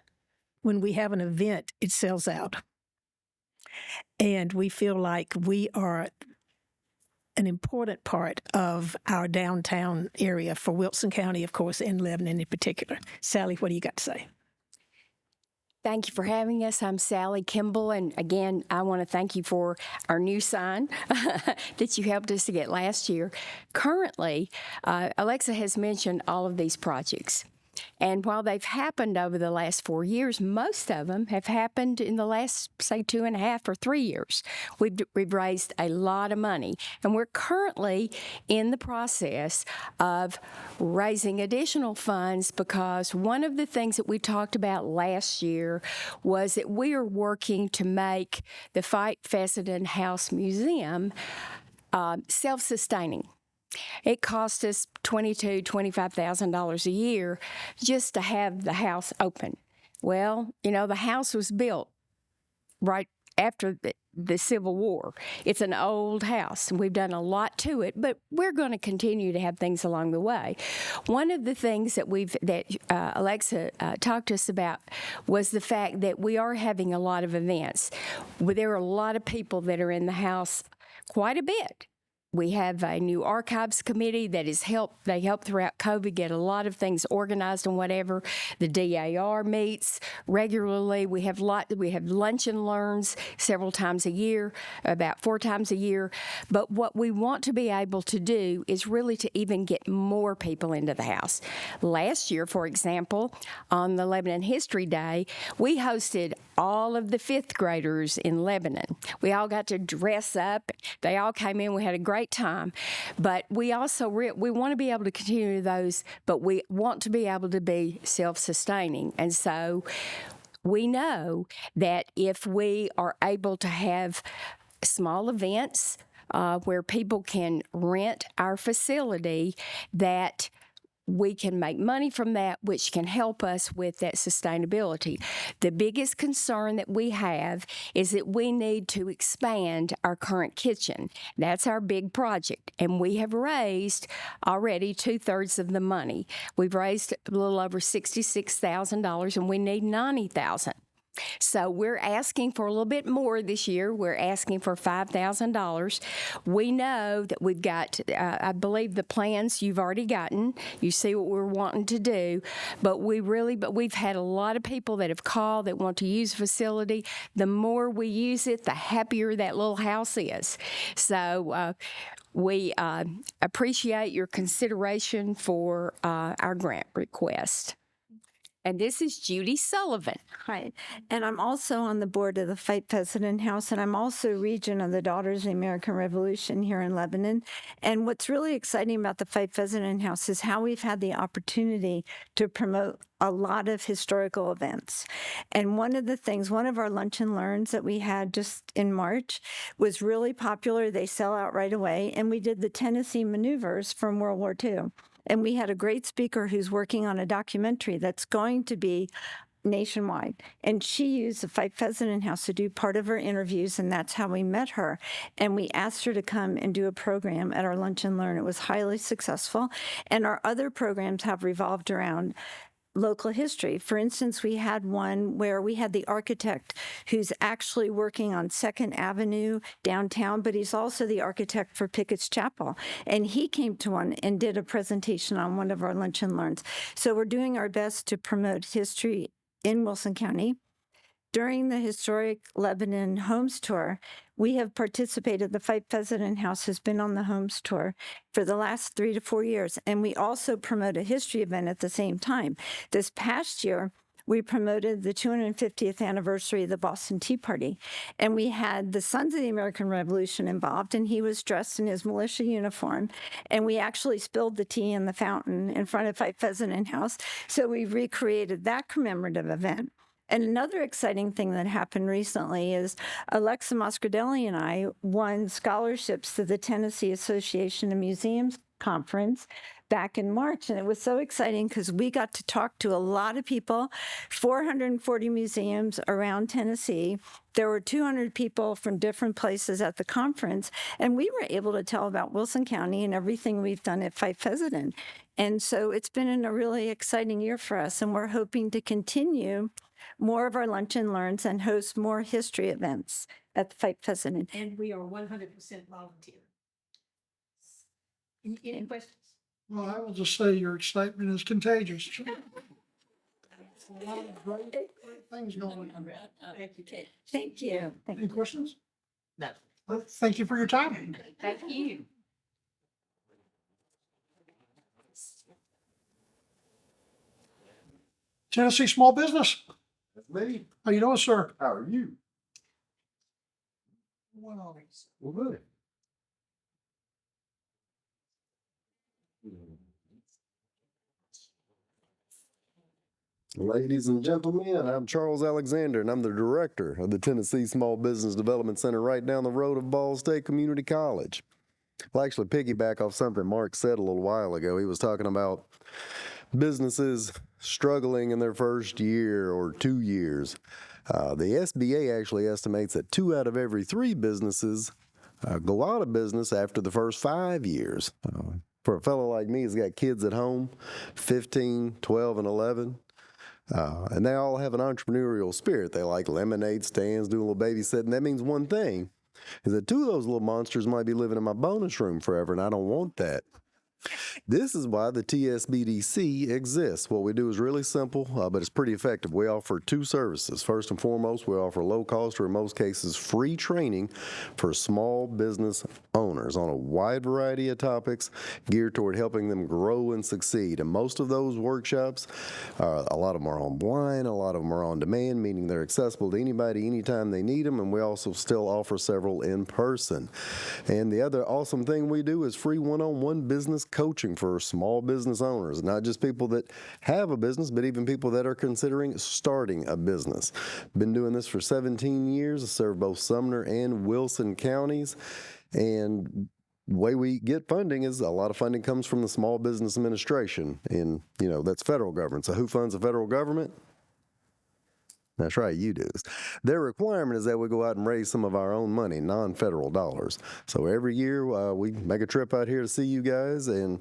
when we have an event, it sells out. And we feel like we are an important part of our downtown area for Wilson County, of course, and Lebanon in particular. Sally, what do you got to say? Thank you for having us. I'm Sally Kimball, and again, I want to thank you for our new sign that you helped us to get last year. Currently, Alexa has mentioned all of these projects. And while they've happened over the last 4 years, most of them have happened in the last, say, 2.5 or 3 years. We've raised a lot of money, and we're currently in the process of raising additional funds, because one of the things that we talked about last year was that we are working to make the Fight Pheasanton House Museum self-sustaining. It cost us $25,000 a year just to have the house open. Well, the house was built right after the Civil War. It's an old house, and we've done a lot to it, but we're going to continue to have things along the way. One of the things that Alexa talked to us about was the fact that we are having a lot of events. There are a lot of people that are in the house quite a bit. We have a new archives committee that has helped. They helped throughout COVID get a lot of things organized and whatever. The DAR meets regularly. We have lunch and learns several times a year, about 4 times a year. But what we want to be able to do is really to even get more people into the house. Last year, for example, on the Lebanon History Day, we hosted all of the 5th graders in Lebanon. We all got to dress up. They all came in. We had a great time. But we also we want to be able to continue those, but we want to be able to be self-sustaining. And so we know that if we are able to have small events where people can rent our facility, that we can make money from that, which can help us with that sustainability. The biggest concern that we have is that we need to expand our current kitchen. That's our big project, and we have raised already 2/3 of the money. We've raised a little over $66,000, and we need $90,000. So we're asking for a little bit more this year. We're asking for $5,000. We know that we've got, I believe the plans you've already gotten. You see what we're wanting to do, but we've had a lot of people that have called that want to use the facility. The more we use it, the happier that little house is. So we appreciate your consideration for our grant request. And this is Judy Sullivan. Hi, and I'm also on the board of the Fight Pheasant House, and I'm also regent of the Daughters of the American Revolution here in Lebanon. And what's really exciting about the Fight Pheasant House is how we've had the opportunity to promote a lot of historical events. And one of our lunch and learns that we had just in March was really popular. They sell out right away. And we did the Tennessee maneuvers from World War II. And we had a great speaker who's working on a documentary that's going to be nationwide. And she used the Fight Pheasant House to do part of her interviews, and that's how we met her. And we asked her to come and do a program at our Lunch and Learn. It was highly successful. And our other programs have revolved around local history. For instance, we had one where we had the architect who's actually working on 2nd Avenue downtown, but he's also the architect for Pickett's Chapel. And he came to one and did a presentation on one of our Lunch and Learns. So we're doing our best to promote history in Wilson County. During the Historic Lebanon Homes Tour, we have participated. The Fight Pheasant House has been on the Homes Tour for the last 3 to 4 years, and we also promote a history event at the same time. This past year, we promoted the 250th anniversary of the Boston Tea Party, and we had the Sons of the American Revolution involved, and he was dressed in his militia uniform, and we actually spilled the tea in the fountain in front of Fight Pheasant House, so we recreated that commemorative event. And another exciting thing that happened recently is Alexa Moscardelli and I won scholarships to the Tennessee Association of Museums Conference back in March. And it was so exciting because we got to talk to a lot of people, 440 museums around Tennessee. There were 200 people from different places at the conference. And we were able to tell about Wilson County and everything we've done at Fight Pheasant. And so it's been a really exciting year for us. And we're hoping to continue more of our Lunch and Learns and host more history events at the Fight Pheasant. And we are 100% volunteer. Any questions? Well, I will just say your excitement is contagious. A lot of great things going on. Thank you. Any questions? No. Well, thank you for your time. Thank you. Tennessee Small Business. That's me. How you doing, sir? How are you? Well, Well, good. Ladies and gentlemen, I'm Charles Alexander, and I'm the director of the Tennessee Small Business Development Center right down the road of Ball State Community College. I'll actually piggyback off something Mark said a little while ago. He was talking about businesses struggling in their first year or 2 years. The SBA actually estimates that 2 out of every 3 businesses go out of business after the first 5 years. For a fellow like me who's got kids at home, 15, 12, and 11, and they all have an entrepreneurial spirit. They like lemonade stands, do a little babysitting. That means one thing, is that 2 of those little monsters might be living in my bonus room forever, and I don't want that. This is why the TSBDC exists. What we do is really simple, but it's pretty effective. We offer 2 services. First and foremost, we offer low cost, or in most cases, free training for small business owners on a wide variety of topics geared toward helping them grow and succeed. And most of those workshops, a lot of them are online, a lot of them are on demand, meaning they're accessible to anybody anytime they need them. And we also still offer several in person. And the other awesome thing we do is free one-on-one business coaching for small business owners, not just people that have a business, but even people that are considering starting a business. Been doing this for 17 years. I serve both Sumner and Wilson counties. And the way we get funding is a lot of funding comes from the Small Business Administration, and that's federal government. So who funds the federal government? That's right, you do. Their requirement is that we go out and raise some of our own money, non-federal dollars. So every year we make a trip out here to see you guys, and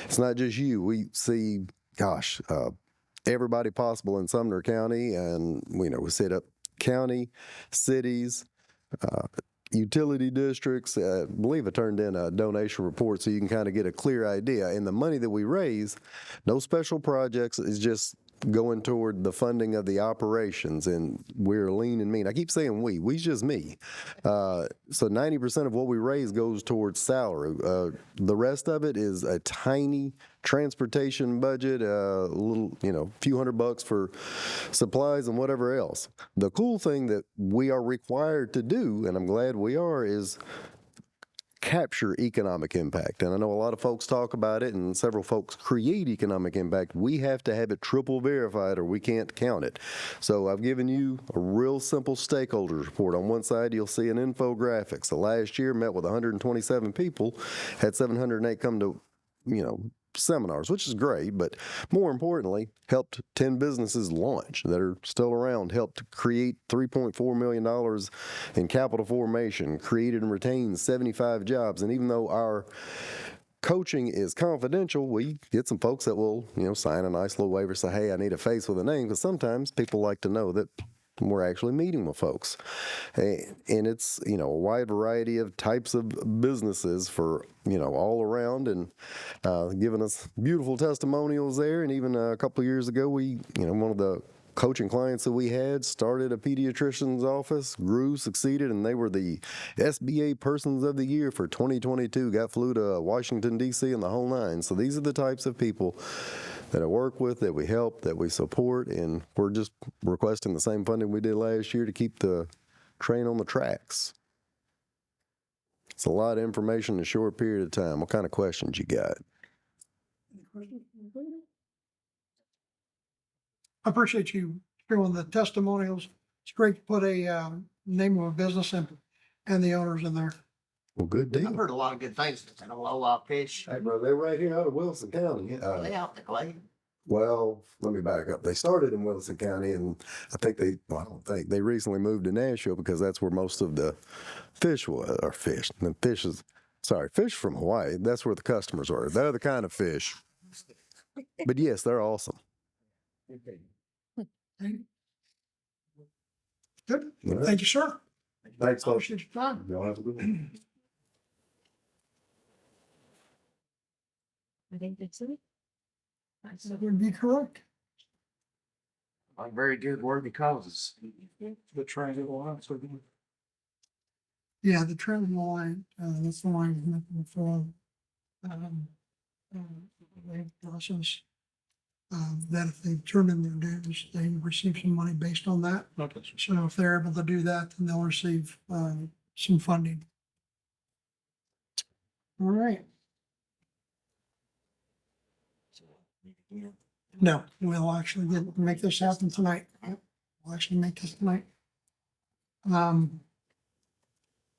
it's not just you. We see, everybody possible in Sumner County, and we set up county, cities, utility districts. I believe I turned in a donation report so you can kind of get a clear idea. And the money that we raise, no special projects, is just going toward the funding of the operations, and we're lean and mean. I keep saying we's just me. So 90% of what we raise goes towards salary. The rest of it is a tiny transportation budget, a little, few $100 for supplies and whatever else. The cool thing that we are required to do, and I'm glad we are, is capture economic impact. And I know a lot of folks talk about it, and several folks create economic impact. We have to have it triple verified or we can't count it. So I've given you a real simple stakeholders report. On one side, you'll see an infographic. So last year, met with 127 people, had 708 come to, seminars, which is great, but more importantly, helped 10 businesses launch that are still around, helped create $3.4 million in capital formation, created and retained 75 jobs. And even though our coaching is confidential, we get some folks that will, sign a nice little waiver, say, hey, I need a face with a name, because sometimes people like to know that we're actually meeting with folks. And it's, a wide variety of types of businesses for, all around, and giving us beautiful testimonials there. And even a couple of years ago, we, one of the coaching clients that we had started a pediatrician's office, grew, succeeded, and they were the SBA Persons of the Year for 2022, flew to Washington, D.C. and the whole nine. So these are the types of people that I work with, that we help, that we support, and we're just requesting the same funding we did last year to keep the train on the tracks. It's a lot of information in a short period of time. What kind of questions you got? Any questions? I appreciate you doing the testimonials. It's great to put a name of a business and the owners in there. Well, good deal. I've heard a lot of good things. I know low fish. Hey, bro, they're right here out of Wilson County. They out the clay. Well, let me back up. They started in Wilson County, and I think they recently moved to Nashville because that's where most of the fish was, or fish. The fish from Hawaii. That's where the customers are. They're the kind of fish. But yes, they're awesome. Good. All right. Thank you, sir. Thanks, folks. Appreciate your time. Y'all have a good one. I think that's it. That would be correct. On very good worthy causes. The transit line. Yeah, the transit line, that's the line we're looking for. Process. That if they turn in their dues, they receive some money based on that. Okay. So if they're able to do that, then they'll receive some funding. All right. No, we'll actually make this happen tonight. We'll actually make this tonight.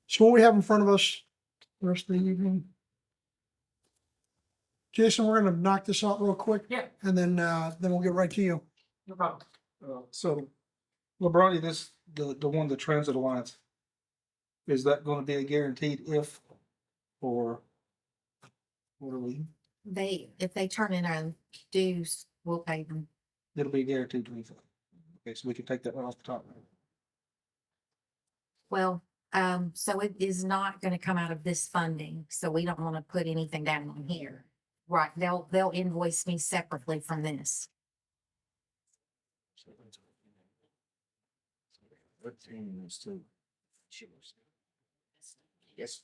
So what we have in front of us the rest of the evening. Jason, we're gonna knock this out real quick. Yeah. And then we'll get right to you. No problem. So, LeBron, the Transit Alliance, is that going to be a guaranteed if, or what are we? If they turn in our dues, we'll pay them. It'll be guaranteed 25. Okay, so we can take that right off the top. Well, so it is not gonna come out of this funding, so we don't wanna put anything down on here. Right, they'll invoice me separately from this. Yes.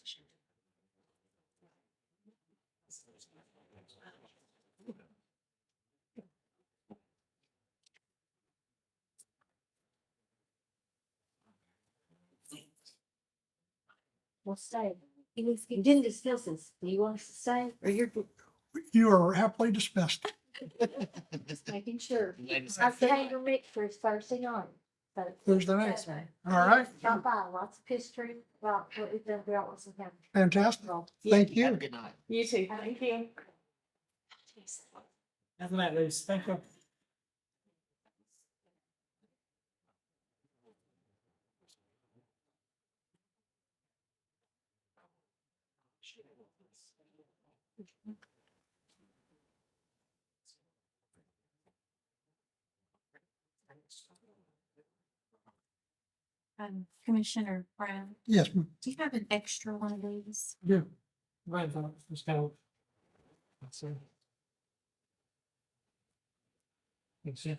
We'll stay. You didn't discuss this. Do you want us to stay or You are happily dismissed. just making sure? Our potato mixer is Thursday night. So Thursday night. All right. Stop by, lots of history Well, what we've done throughout Wilson County. Fantastic. Thank Have you. a good night. You too. Thank you. Have a night, ladies. Thank you. Commissioner Brown, Yes, ma'am. do you have an extra one of these? Yeah. Right, just kind of. Let's see. Let's see.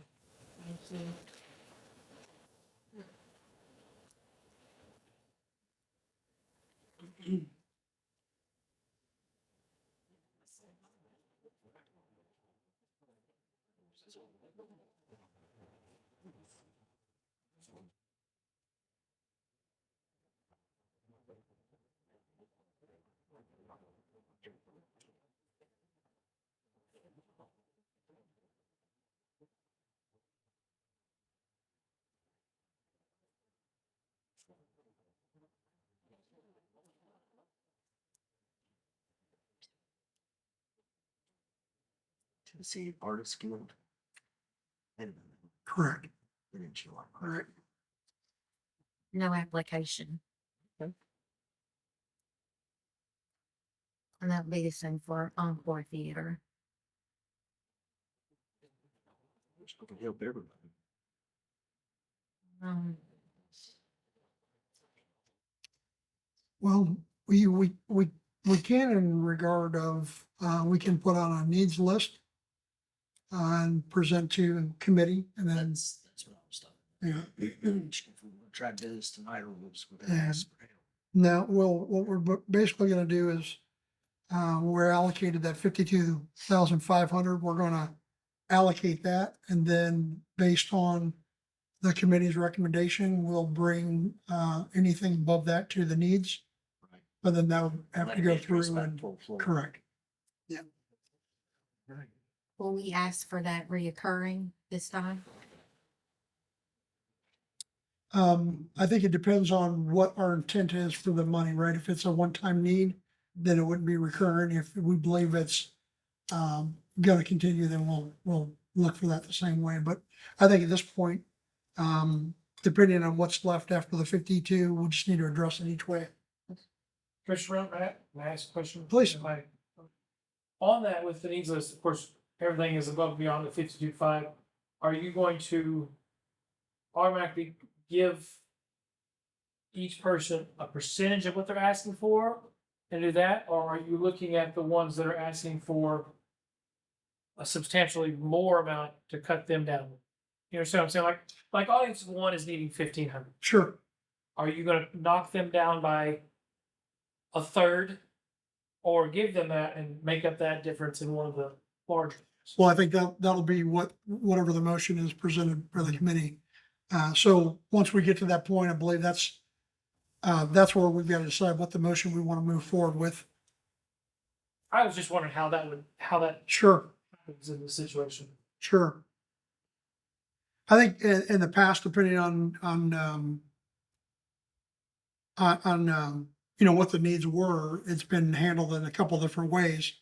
Tennessee Artists Guild. And Correct. Peninsula. Correct. No application. Okay. And that'll be the same for Encore Theater. Which can help everybody. Um, Well, we can in regard of, we can put on a needs list and present to committee and then, That's what I was talking. yeah. If we try to do this tonight, or we'll just. Yeah. Now, what we're basically gonna do is, we're allocated that 52,500. We're gonna allocate that and then based on the committee's recommendation, we'll bring, anything above that to the needs. Right. But then that would have Let to it go increase through by and, full floor. correct. Right. will we ask for that reoccurring this time? I think it depends on what our intent is for the money, right? If it's a one-time need, then it wouldn't be recurring. If we believe it's, gonna continue, then we'll look for that the same way. But I think at this point, depending on what's left after the 52, we'll just need to address it each way. Commissioner Brown, may I ask a question? Please. If I- On that, with the needs list, of course, everything is above and beyond the 52.5. Are you going to automatically give each person a percentage of what they're asking for and do that? Or are you looking at the ones that are asking for a substantially more amount to cut them down? You understand what I'm saying? Like audience one is needing 1,500. Sure. Are you gonna knock them down by a third? Or give them that and make up that difference in one of the large? Well, I think that'll be whatever the motion is presented for the committee. So once we get to that point, I believe that's where we've got to decide what the motion we want to move forward with. I was just wondering how that Sure, happens in this situation. sure. I think in the past, depending on you know, what the needs were, it's been handled in a couple different ways.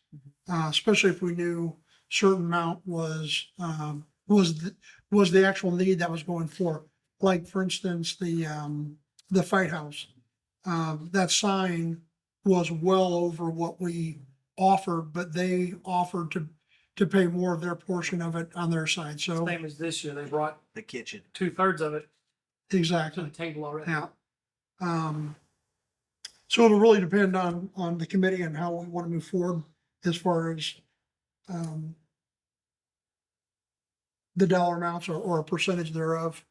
Especially if we knew certain amount was the actual need that was going for. Like, for instance, the Fight House. That sign was well over what we offered, but they offered to pay more of their portion of it on their side, so. Same as this year, they brought The kitchen. 2/3 of it to Exactly, the table already. yeah. So it'll really depend on the committee and how we want to move forward as far as, the dollar amounts or a percentage thereof.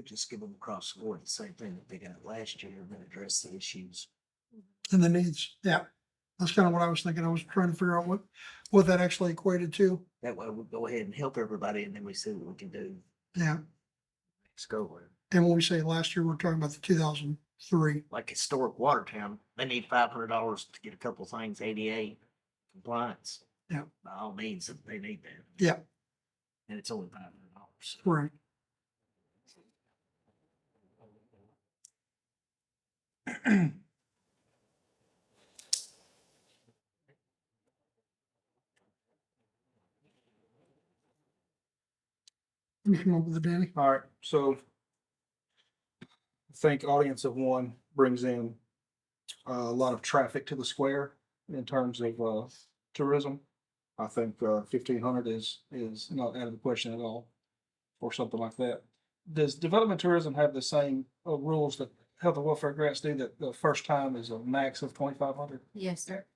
could just give them across the board the same thing that they got last year and then address the issues. And the needs, yeah. That's kind of what I was thinking. I was trying to figure out what that actually equated to. That way we'll go ahead and help everybody and then we see what we can do. Yeah. Let's go with it. And when we say last year, we're talking about the 2003. Like historic Watertown, they need $500 to get a couple things, ADA compliance. Yeah. By all means, they need that. Yeah, And it's only $500. right. You come up with it, Danny? All right, so I think audience of one brings in a lot of traffic to the square in terms of tourism. I think 1,500 is not out of the question at all for something like that. Does development tourism have the same rules that health and welfare grants do, that the first time is a max of 2,500? Yes, sir.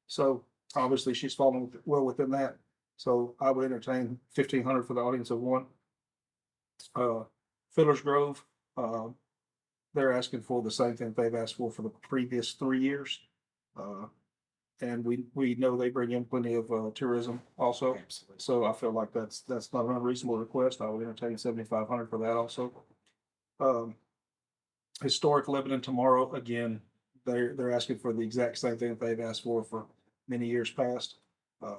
So obviously she's falling within that. So I would entertain 1,500 for the audience of one. Fiddler's Grove, they're asking for the same thing they've asked for the previous 3 years. And we know they bring in plenty of tourism also. So I feel like that's not an unreasonable request. I would entertain 7,500 for that also. Historic Lebanon tomorrow, again, they're asking for the exact same thing that they've asked for many years past. I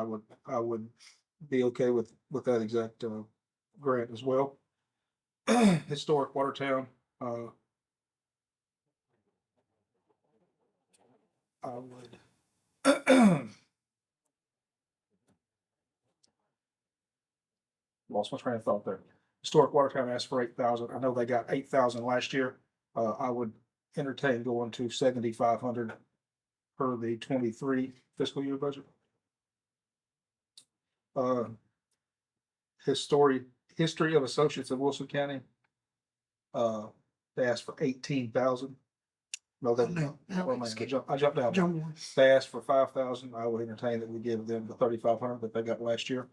would be okay with that exact grant as well. Historic Watertown, I would lost my train of thought there. Historic Watertown asked for 8,000. I know they got 8,000 last year. I would entertain going to 7,500 per the 23 fiscal year budget. History of Associates of Wilson County. They asked for 18,000. No, they No, well, man, I jumped down. Jump one. They asked for 5,000. I would entertain that we give them the 3,500 that they got last year.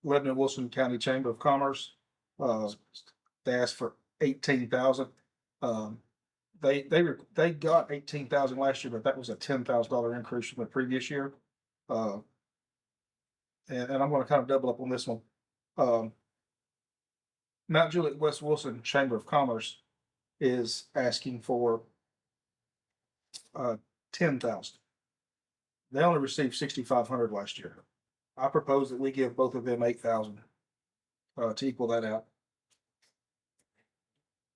Lebanon Wilson County Chamber of Commerce, they asked for 18,000. They got 18,000 last year, but that was a $10,000 increase from the previous year. And I'm going to kind of double up on this one. Mount Juliet West Wilson Chamber of Commerce is asking for 10,000. They only received 6,500 last year. I propose that we give both of them 8,000 to equal that out.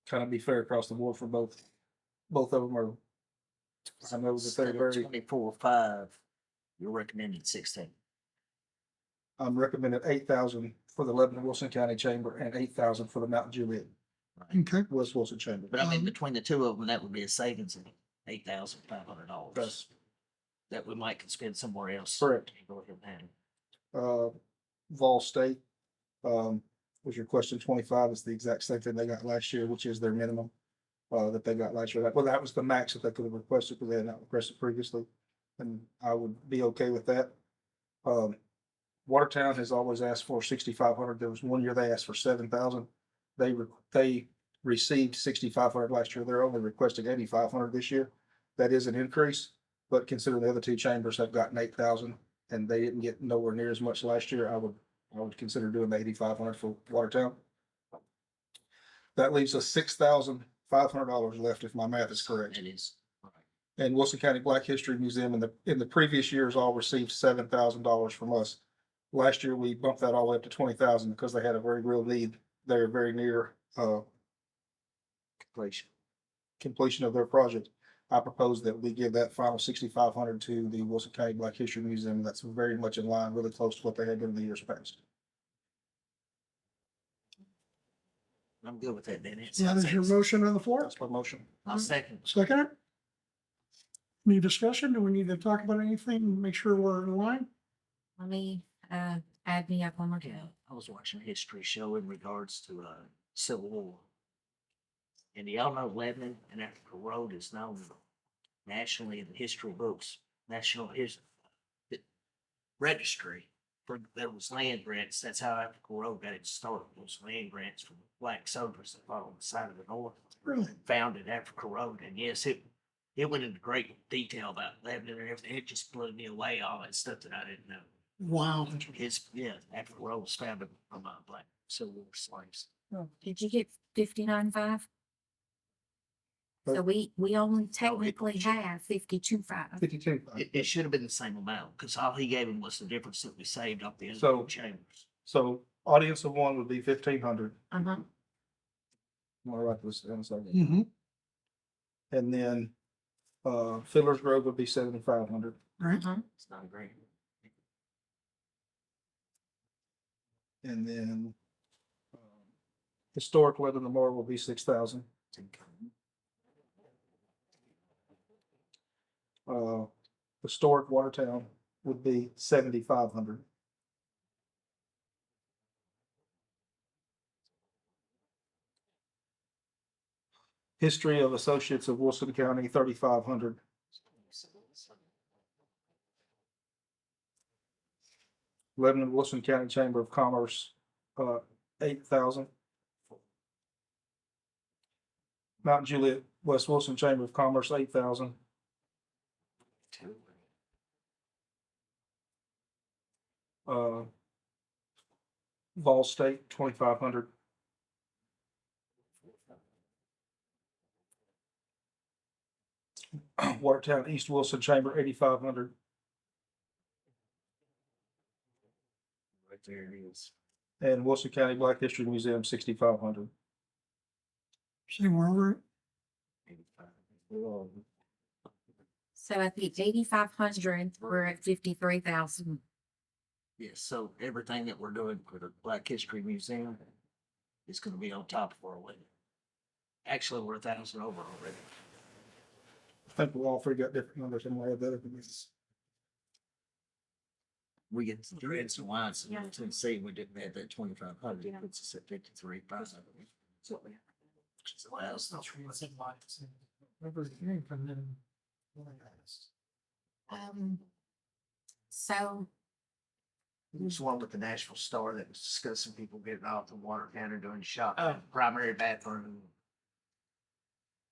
Kind of be fair across the board for both. Both of them are. I know that they're very. 24.5. You're recommending 16. I'm recommending 8,000 for the Lebanon Wilson County Chamber and 8,000 for the Mount Juliet Okay. West Wilson Chamber. But I mean, between the two of them, that would be a savings of $8,500. That we might could spend somewhere else. Correct. Go ahead and handle. Vol State, was your question 25 is the exact same thing they got last year, which is their minimum, that they got last year. Well, that was the max that they could have requested because they had not requested previously. And I would be okay with that. Watertown has always asked for 6,500. There was 1 year they asked for 7,000. They received 6,500 last year. They're only requesting 8,500 this year. That is an increase, but considering the other two chambers have gotten 8,000 and they didn't get nowhere near as much last year, I would consider doing the 8,500 for Watertown. That leaves us $6,500 left if my math is correct. It is. And Wilson County Black History Museum in the previous years all received $7,000 from us. Last year, we bumped that all the way up to 20,000 because they had a very real need. They're very near completion of their project. I propose that we give that final 6,500 to the Wilson County Black History Museum. That's very much in line, really close to what they had done in the years past. I'm good with that, Danny. That is your motion on the floor? That's my motion. I'll second. Second it? Any discussion? Do we need to talk about anything? Make sure we're in line? Let me add me up one more time. I was watching a history show in regards to Civil War. And y'all know Lebanon and Africa Road is known nationally in the history books, National Registry there was land grants. That's how Africa Road got its start. Those land grants from black soldiers that fought on the side of the north. Really? Founded Africa Road, and yes, it went into great detail about Lebanon and everything. It just blew me away, all that stuff that I didn't know. Wow. Africa Road was founded from black Civil War slaves. Did you get 59.5? So we only technically have 52.5. 52. It should have been the same amount, because all he gave him was the difference that we saved off the other So- chambers. So audience of one would be 1,500. Uh-huh. I'm gonna write this down a second. Mm-hmm. And then, Fiddler's Grove would be 7,500. Right. It's not great. And then, Historic Lebanon Memorial will be 6,000. Historic Watertown would be 7,500. History of Associates of Wilson County, 3,500. Lebanon Wilson County Chamber of Commerce, 8,000. Mount Juliet West Wilson Chamber of Commerce, 8,000. Vol State, 2,500. Watertown East Wilson Chamber, 8,500. Right there it is. And Wilson County Black History Museum, 6,500. See where we're at? So at the 8,500, we're at 53,000. Yes, so everything that we're doing for the Black History Museum is gonna be on top of our levy. Actually, we're 1,000 over already. I think we all three got different numbers and we have better than this. We get the dreads and wines in Tennessee, we didn't have that 2,500, it puts us at 53,500. Which is $1,000. Remember hearing from them. So There's one with the Nashville Star that was discussing people getting off the water counter doing shopping, primary bathroom.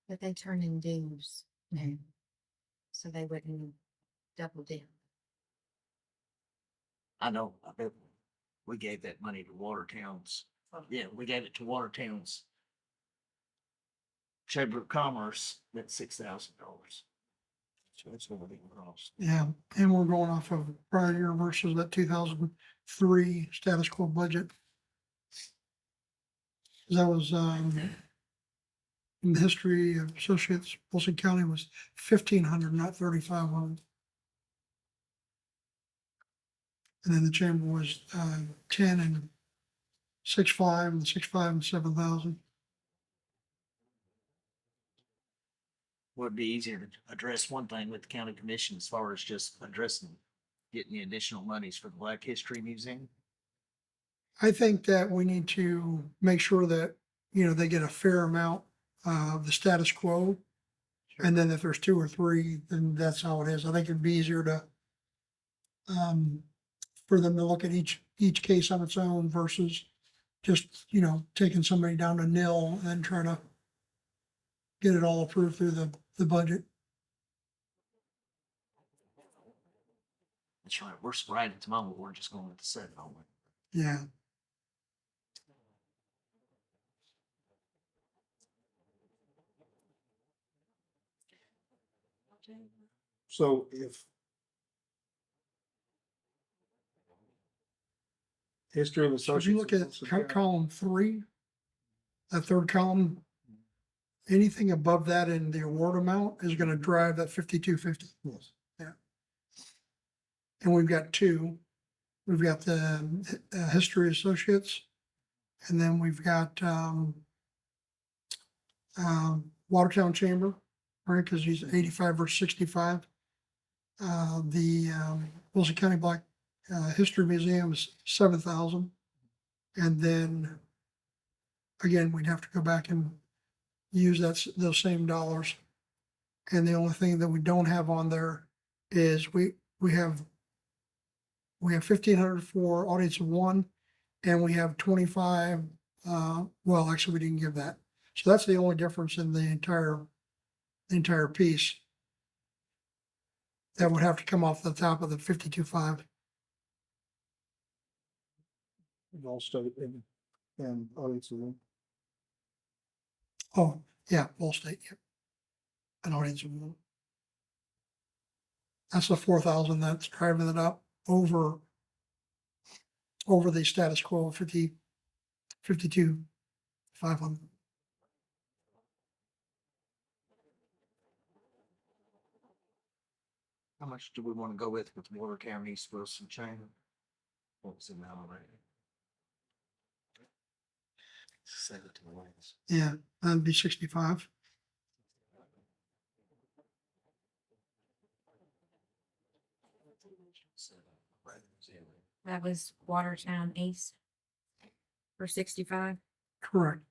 but they turn in dues now, so they wouldn't double down. I know, I bet we gave that money to Watertown's. Yeah, we gave it to Watertown's Chamber of Commerce, that's $6,000. So it's gonna be crossed. Yeah, and we're going off of prior year versus that 2003 status quo budget. That was, in the history of Associates, Wilson County was 1,500, not 3,500. And then the chamber was 10 and 6.5 and 6.5 and 7,000. Would be easier to address one thing with the county commission as far as just addressing getting the additional monies for the Black History Museum. I think that we need to make sure that, you know, they get a fair amount of the status quo. And then if there's 2 or 3, then that's how it is. I think it'd be easier to, for them to look at each case on its own versus just, you know, taking somebody down to nil and then trying to get it all approved through the budget. That's right, we're right at the moment, we're just going with the set on it. Yeah. So if history of So if associates. you look of at Wilson County- column 3, that third column, anything above that in the award amount is gonna drive that 5250. Yes. Yeah. And we've got 2. We've got the History Associates, and then we've got Watertown Chamber, right, because he's 85 versus 65. The Wilson County Black History Museum is 7,000. And then, again, we'd have to go back and use those same dollars. And the only thing that we don't have on there is we have We have 1,500 for audience of one, and we have 25, well, actually, we didn't give that. So that's the only difference in the entire piece. That would have to come off the top of the 52.5. All state and audience of one. Oh, yeah, Ball State, yeah. An audience of one. That's the 4,000 that's driving it up over the status quo of 52,500. How much do we want to go with Watertown, East Wilson Chamber? What was the amount already? Send it to the last. Yeah, that'd be 65. That was Watertown East for 65. Correct.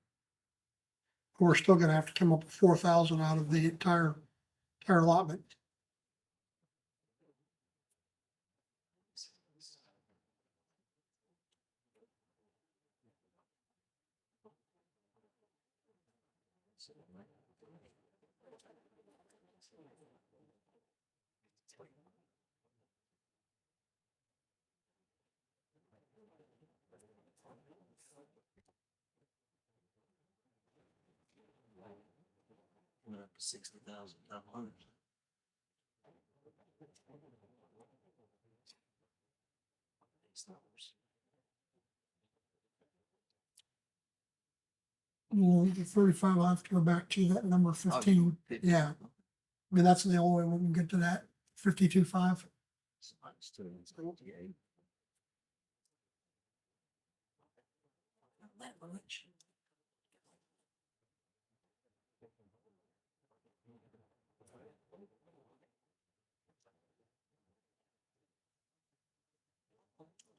We're still gonna have to come up with 4,000 out of the entire allotment. Went up to 60,500. These numbers. The 35, I'll have to go back to that number 15. Yeah. I mean, that's the only way we can get to that 52.5. So minus 258. Not that much.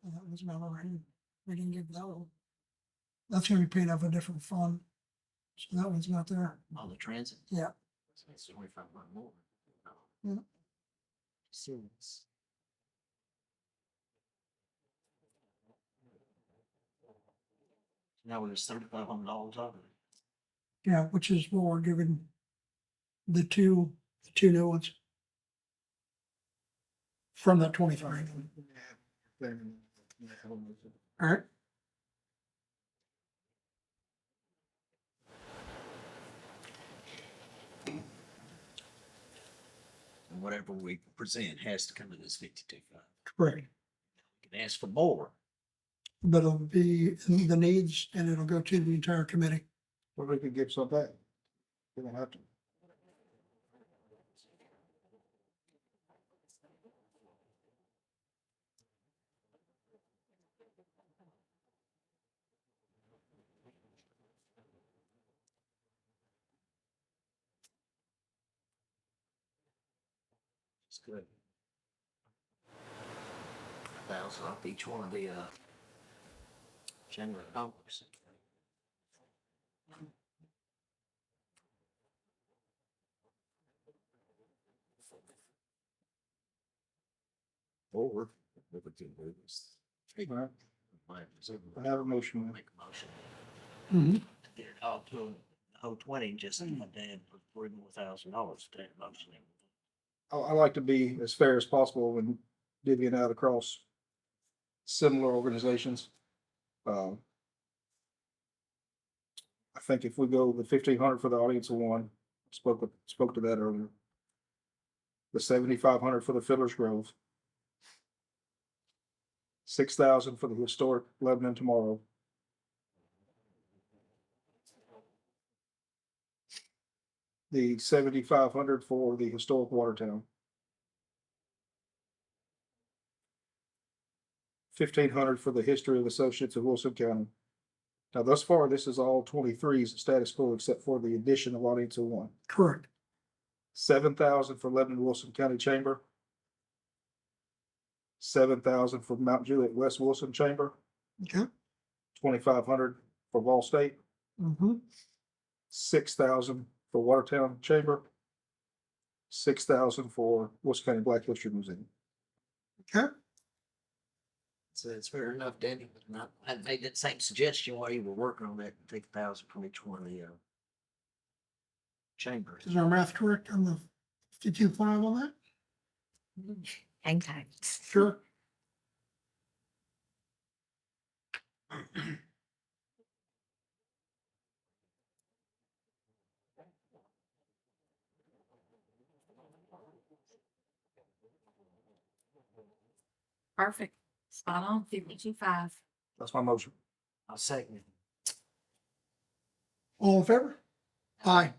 That was not already, we didn't get that one. That's gonna be paid out of a different fund. So that one's not there. On the transit. Yeah. So it's 25 more. Yeah. Serious. Now we're just $3,500 over. Yeah, which is what we're giving the two new ones. From that 25. All right. And whatever we present has to come to this 52.5. Correct. We can ask for more. But it'll be the needs and it'll go to the entire committee. Well, we could give some back. We don't have to. It's good. 1,000 off each one of the Chamber of Commerce. Or if we can do this. All right. I have a motion. Make a motion. Mm-hmm. Get it all to a 20, just to add $3 more $1,000 to that motion. I like to be as fair as possible when divvying out across similar organizations. I think if we go with 1,500 for the audience of one, spoke to that earlier. The 7,500 for the Fiddler's Grove. 6,000 for the historic Lebanon tomorrow. The 7,500 for the historic Watertown. 1,500 for the history of Associates of Wilson County. Now, thus far, this is all 23s status quo except for the addition of audience of one. Correct. 7,000 for Lebanon Wilson County Chamber. 7,000 for Mount Juliet West Wilson Chamber. Okay. 2,500 for Ball State. Mm-hmm. 6,000 for Watertown Chamber. 6,000 for Wilson County Black History Museum. Okay. So it's fair enough, Danny. I made that same suggestion while you were working on that, take 1,000 from each one of the chambers. Is our math correct on the 52.5 on that? Hang tight. Sure. Perfect. Spot on, 52.5. That's my motion. I'll second it. All in favor? Aye.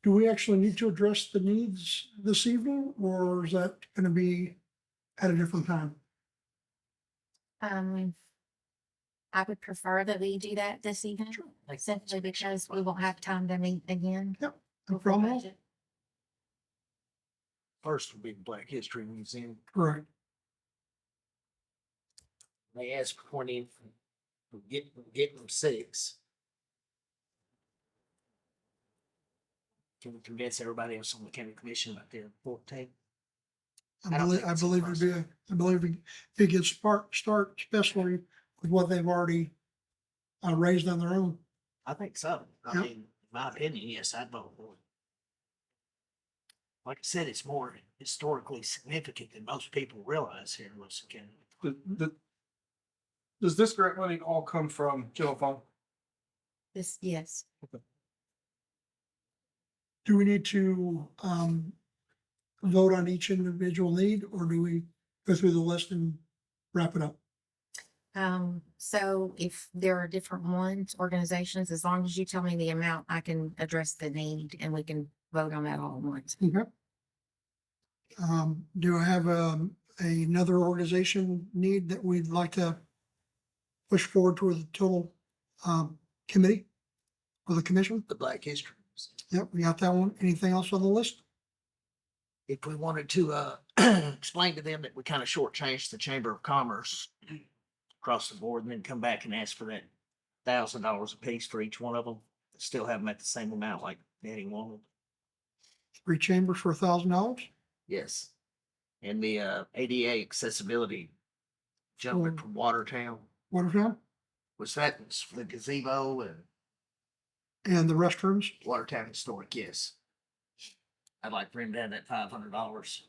Do we actually need to address the needs this evening, or is that going to be at a different time? I would prefer that we do that this evening, simply because we won't have time to meet again. Yep. No before problem. budget. First will be the Black History Museum. Correct. They asked for 20, get them 6. Can we convince everybody else on the county commission about their 14? I don't think I it's believe it'd be, I believe if it gets start, especially with what they've already raised on their own. I think so. I Yep. mean, in my opinion, yes, I'd vote for it. Like I said, it's more historically significant than most people realize here in Wilson County. Does this grant money all come from general fund? Yes. Do we need to vote on each individual need, or do we go through the list and wrap it up? So if there are different ones, organizations, as long as you tell me the amount, I can address the need and we can vote on that all at once. Okay. Do I have another organization need that we'd like to push forward toward the total committee or the commission? The Black History Museum. Yep, we got that one. Anything else on the list? If we wanted to explain to them that we kind of shortchanged the Chamber of Commerce across the board and then come back and ask for that $1,000 a piece for each one of them, still have them at the same amount like Danny wanted. 3 chambers for $1,000? Yes. And the ADA accessibility gentleman from Watertown, Watertown? was that the gazebo and And the restrooms? Watertown Historic, yes. I'd like for him to have that $500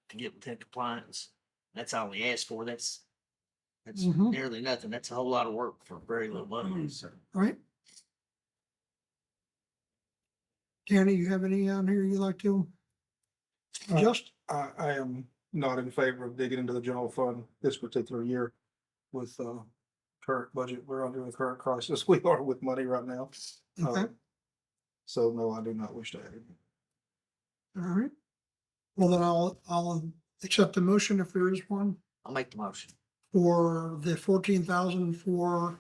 to get within compliance. That's all he asked for. That's Mhm. nearly nothing. That's a whole lot of work for very little money, so. Right? Danny, you have any on here you'd like to adjust? I am not in favor of digging into the general fund this particular year with current budget. We're under the current crisis we are with money right now. Okay. So no, I do not wish to add it. All right. Well, then I'll accept the motion if there is one I'll make the motion. for the 14,000 for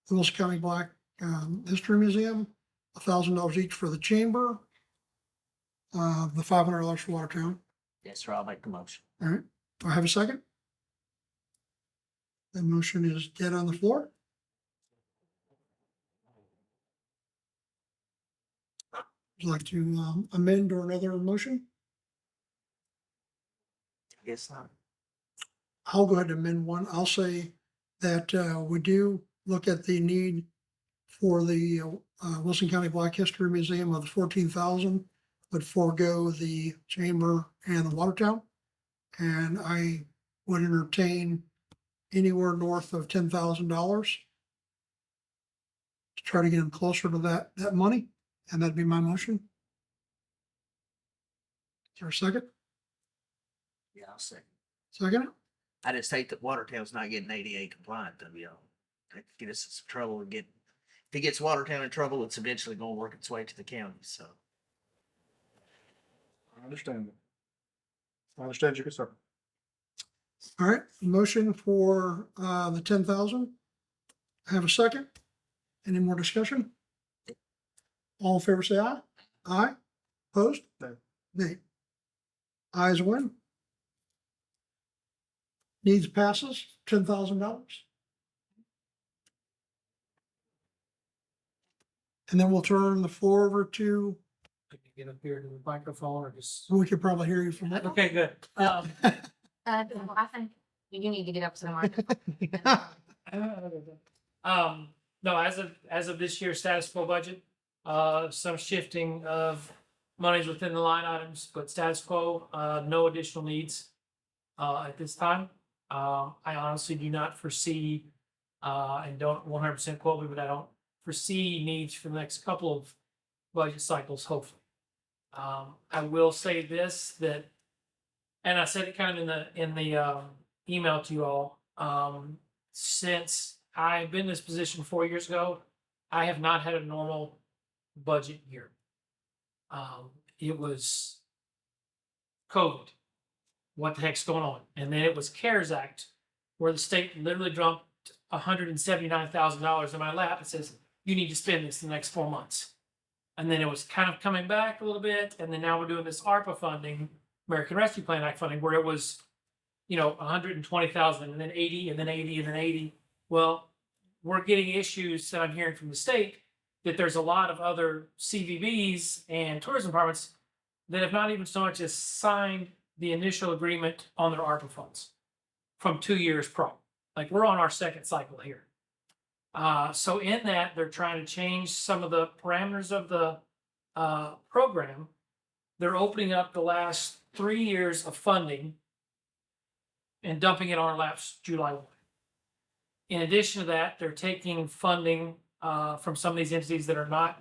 the Wilson County Black History Museum, $1,000 each for the chamber, the $500 for Watertown. Yes, sir, I'll make the motion. All right. Do I have a second? The motion is dead on the floor. Would you like to amend or another motion? I guess not. I'll go ahead and amend one. I'll say that we do look at the need for the Wilson County Black History Museum of the 14,000, but forego the chamber and the Watertown. And I would entertain anywhere north of $10,000 to try to get them closer to that money, and that'd be my motion. Is there a second? Yeah, I'll second. Second? I just hate that Watertown's not getting ADA compliant, though, y'all. That could get us in some trouble and if it gets Watertown in trouble, it's eventually gonna work its way to the county, so. I understand it. I understand your concern. All right, motion for the 10,000. Have a second? Any more discussion? All in favor, say aye. Aye. Opposed? No. Nay. Ayes win. Needs passes, $10,000. And then we'll turn the floor over to, Get up here to the microphone or just. we could probably hear you from that. Okay, good. I think You need to get up to the microphone. No, as of this year's status quo budget, some shifting of monies within the line items, but status quo, no additional needs, at this time. I honestly do not foresee, and don't 100% quote me, but I don't foresee needs for the next couple of budget cycles, hopefully. I will say this, that, and I said it kind of in the email to you all, since I've been in this position 4 years ago, I have not had a normal budget year. It was COVID. What the heck's going on? And then it was CARES Act, where the state literally dumped $179,000 in my lap and says, you need to spend this in the next 4 months. And then it was kind of coming back a little bit. And then now we're doing this ARPA funding, American Rescue Plan Act funding, where it was, 120,000 and then 80 and then 80 and then 80. Well, we're getting issues that I'm hearing from the state that there's a lot of other CVBs and tourism departments that have not even so much as signed the initial agreement on their ARPA funds from 2 years prior. Like, we're on our second cycle here. So in that, they're trying to change some of the parameters of the program. They're opening up the last 3 years of funding and dumping it on our laps July 1. In addition to that, they're taking funding from some of these entities that are not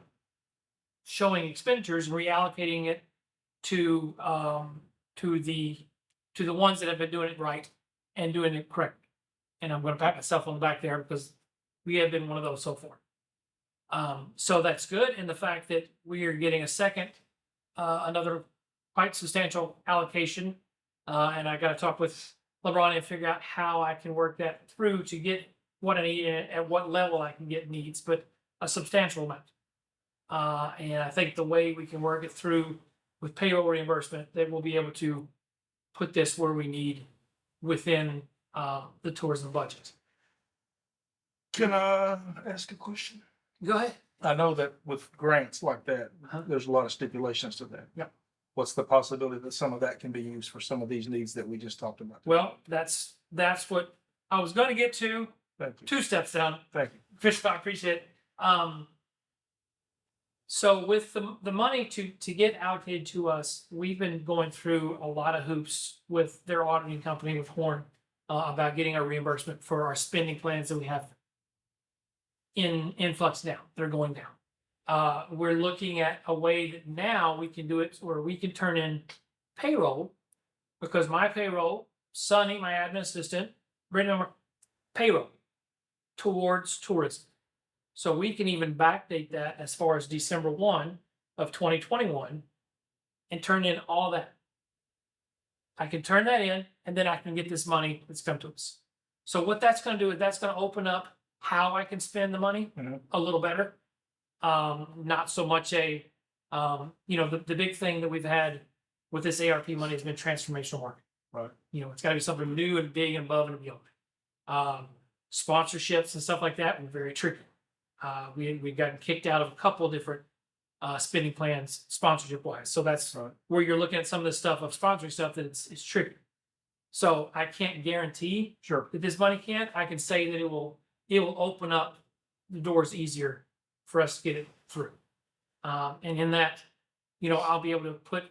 showing expenditures and reallocating it to the ones that have been doing it right and doing it correctly. And I'm going to pat myself on the back there because we have been one of those so far. So that's good. And the fact that we are getting a second, another quite substantial allocation. And I got to talk with LeBron and figure out how I can work that through to get what I need and at what level I can get needs, but a substantial amount. And I think the way we can work it through with payroll reimbursement, that we'll be able to put this where we need within the tourism budget. Can I ask a question? Go ahead. I know that with grants like that, there's a lot of stipulations to that. Yep. What's the possibility that some of that can be used for some of these needs that we just talked about? Well, that's what I was going to get to. Thank you. 2 steps down. Thank you. Fish, I appreciate it. So with the money to get allocated to us, we've been going through a lot of hoops with their auditing company, with Horn, about getting our reimbursement for our spending plans that we have in flux now. They're going down. We're looking at a way that now we can do it where we can turn in payroll, because my payroll, Sunny, my admin assistant, Brendan, payroll towards tourism. So we can even backdate that as far as December 1 of 2021 and turn in all that. I can turn that in and then I can get this money that's come to us. So what that's going to do is that's going to open up how I can spend the money a little better. Not so much the big thing that we've had with this ARP money has been transformational marketing. Right. It's got to be something new and big and above and beyond. Sponsorships and stuff like that were very tricky. We gotten kicked out of a couple of different spending plans sponsorship wise. So that's where you're looking at some of this stuff of sponsoring stuff that it's tricky. So I can't guarantee that this money can't. I can say that it will open up the doors easier for us to get it through. And in that, I'll be able to put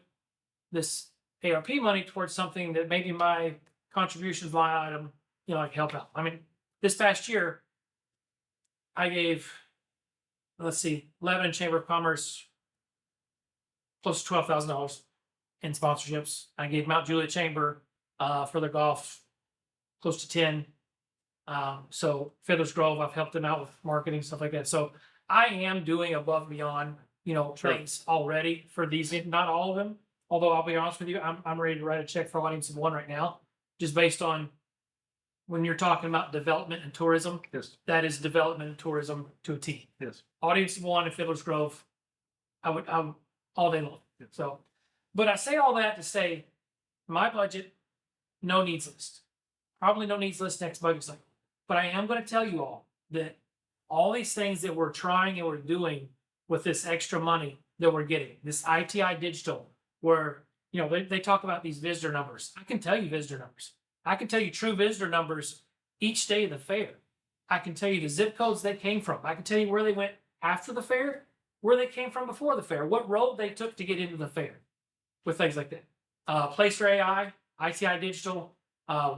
this ARP money towards something that maybe my contributions line item, I can help out. I mean, this past year, I gave, Lebanon Chamber of Commerce close to $12,000 in sponsorships. I gave Mount Juliet Chamber for their golf close to 10. So Fiddler's Grove, I've helped them out with marketing, stuff like that. So I am doing above and beyond, things already for these, not all of them. Although I'll be honest with you, I'm ready to write a check for Audience of One right now, just based on when you're talking about development and tourism. Yes. That is development and tourism to a T. Yes. Audience of One and Fiddler's Grove, I'm all day long. So, but I say all that to say, my budget, no needs list. Probably no needs list next budget cycle. But I am going to tell you all that all these things that we're trying and we're doing with this extra money that we're getting, this ITI digital, where they talk about these visitor numbers. I can tell you visitor numbers. I can tell you true visitor numbers each day of the fair. I can tell you the zip codes they came from. I can tell you where they went after the fair, where they came from before the fair, what road they took to get into the fair, with things like that. Placer AI, ITI Digital,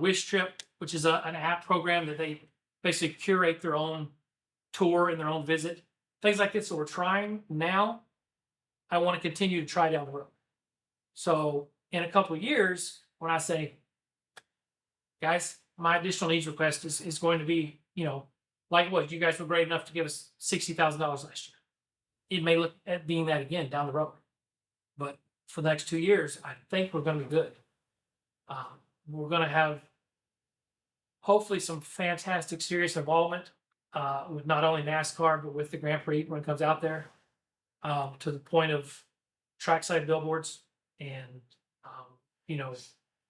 Wish Trip, which is an app program that they basically curate their own tour and their own visit, things like this. So we're trying now. I want to continue to try down the road. So in a couple of years, when I say, guys, my additional needs request is going to be, like it was, you guys were great enough to give us $60,000 last year. It may look at being that again down the road. But for the next 2 years, I think we're going to be good. We're going to have hopefully some fantastic, serious involvement with not only NASCAR, but with the Grand Prix when it comes out there, to the point of trackside billboards and,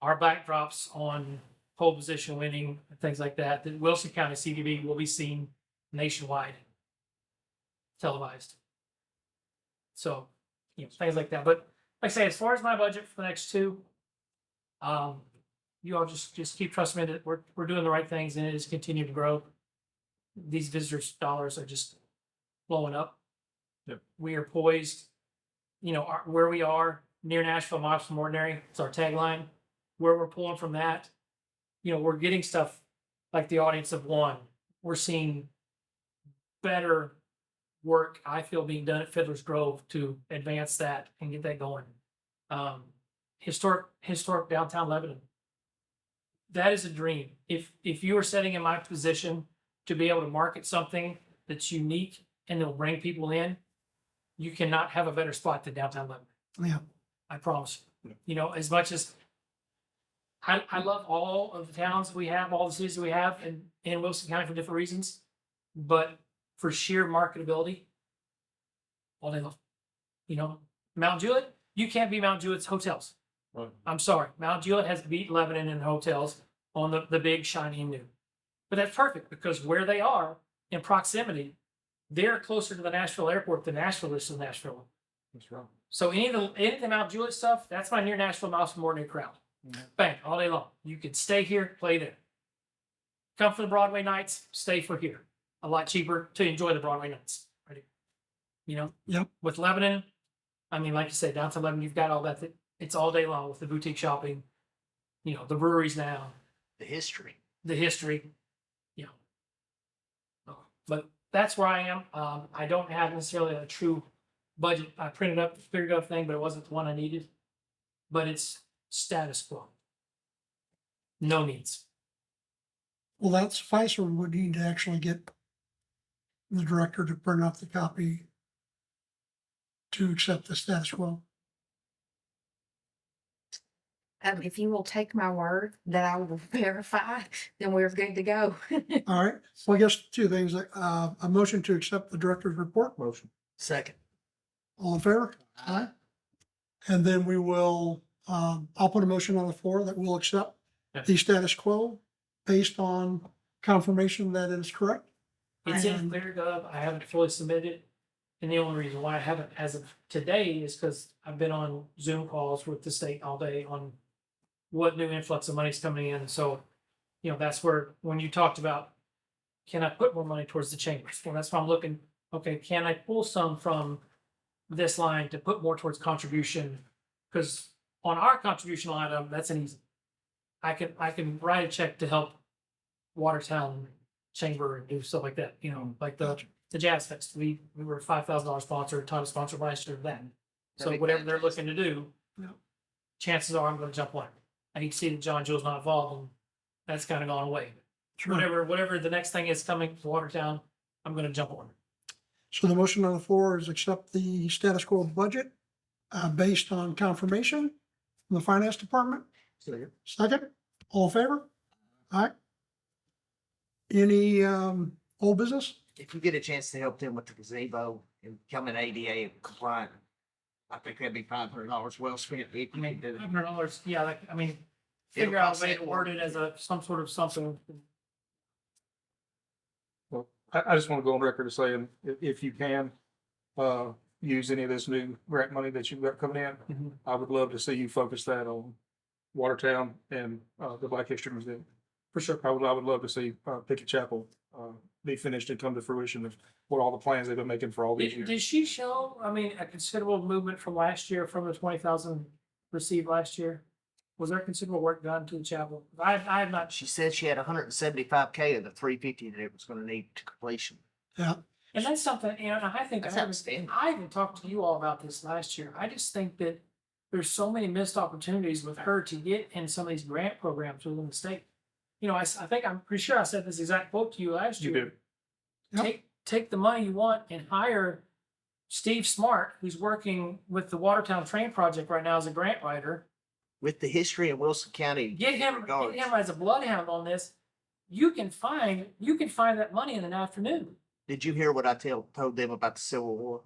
our backdrops on pole position winning and things like that, that Wilson County CDB will be seen nationwide, televised. So, things like that. But like I say, as far as my budget for the next 2, you all just keep trusting me that we're doing the right things and it is continuing to grow. These visitors' dollars are just blowing up. Yep. We are poised, where we are near Nashville, miles from ordinary. It's our tagline. Where we're pulling from that, we're getting stuff like the audience of one. We're seeing better work, I feel, being done at Fiddler's Grove to advance that and get that going. Historic downtown Lebanon. That is a dream. If you are sitting in my position to be able to market something that's unique and it'll bring people in, you cannot have a better spot than downtown Lebanon. Yeah. I promise. As much as I love all of the towns we have, all the cities that we have in Wilson County for different reasons, but for sheer marketability, all day long. Mount Juliet, you can't beat Mount Juliet's hotels. Right. I'm sorry. Mount Juliet has beat Lebanon in hotels on the big, shiny and new. But that's perfect because where they are in proximity, they're closer to the Nashville airport than Nashville is to Nashville. That's right. So any of the Mount Juliet stuff, that's my near Nashville miles from ordinary crowd. Bang, all day long. You could stay here, play there. Come for the Broadway nights, stay for here. A lot cheaper to enjoy the Broadway nights. Right here. Yep. With Lebanon, I mean, like you said, downtown Lebanon, you've got all that. It's all day long with the boutique shopping, the breweries now. The history. But that's where I am. I don't have necessarily a true budget. I printed up the figured out thing, but it wasn't the one I needed. But it's status quo. No needs. Well, that suffice, or we would need to actually get the director to print out the copy to accept the status quo. If you will take my word that I will verify, then we're good to go. All right. Well, I guess 2 things. A motion to accept the director's report. Motion. Second. All in favor? Aye. And then we will, I'll put a motion on the floor that we'll accept the status quo based on confirmation that it is correct. It's in ClearGov. I haven't fully submitted. And the only reason why I haven't as of today is because I've been on Zoom calls with the state all day on what new influx of money is coming in. So, that's where, when you talked about, can I put more money towards the chambers? Well, that's why I'm looking, okay, can I pull some from this line to put more towards contribution? Because on our contribution line item, that's an easy. I can write a check to help Watertown Chamber and do stuff like that, like the Jazz Fest. We were a $5,000 sponsor, title sponsor last year of that. So whatever they're looking to do, chances are I'm going to jump on it. I can see that John Joe's not involved, and that's kind of gone away. Sure. Whatever the next thing is coming to Watertown, I'm going to jump on it. So the motion on the floor is accept the status quo budget based on confirmation from the finance department. Second, all in favor? Aye. Any old business? If you get a chance to help them with the gazebo and become an ADA compliant, I think that'd be $500 well spent. If you need to, $500, yeah. Figure out a way to word it as some sort of something. Well, I just want to go on record as saying, if you can, use any of this new grant money that you've got coming in, I would love to see you focus that on Watertown and, the Black History Museum. For sure, I would love to see, Pickett Chapel, be finished and come to fruition of what all the plans they've been making for all these years. Did she show, I mean, a considerable movement from last year, from the 20,000 received last year? Was there considerable work done to the chapel? I have not, She said she had 175K of the 350 that it was gonna need to completion. Yeah. and that's something, you know, and I think That's I outstanding. even talked to you all about this last year. I just think that there's so many missed opportunities with her to get in some of these grant programs within the state. You know, I think, I'm pretty sure I said this exact quote to you last You year. did. Yep. Take the money you want and hire Steve Smart, who's working with the Watertown Train Project right now as a grant writer. With the history of Wilson County. Get him as a bloodhound on this. You can find that money in an afternoon. Did you hear what I told them about the Civil War?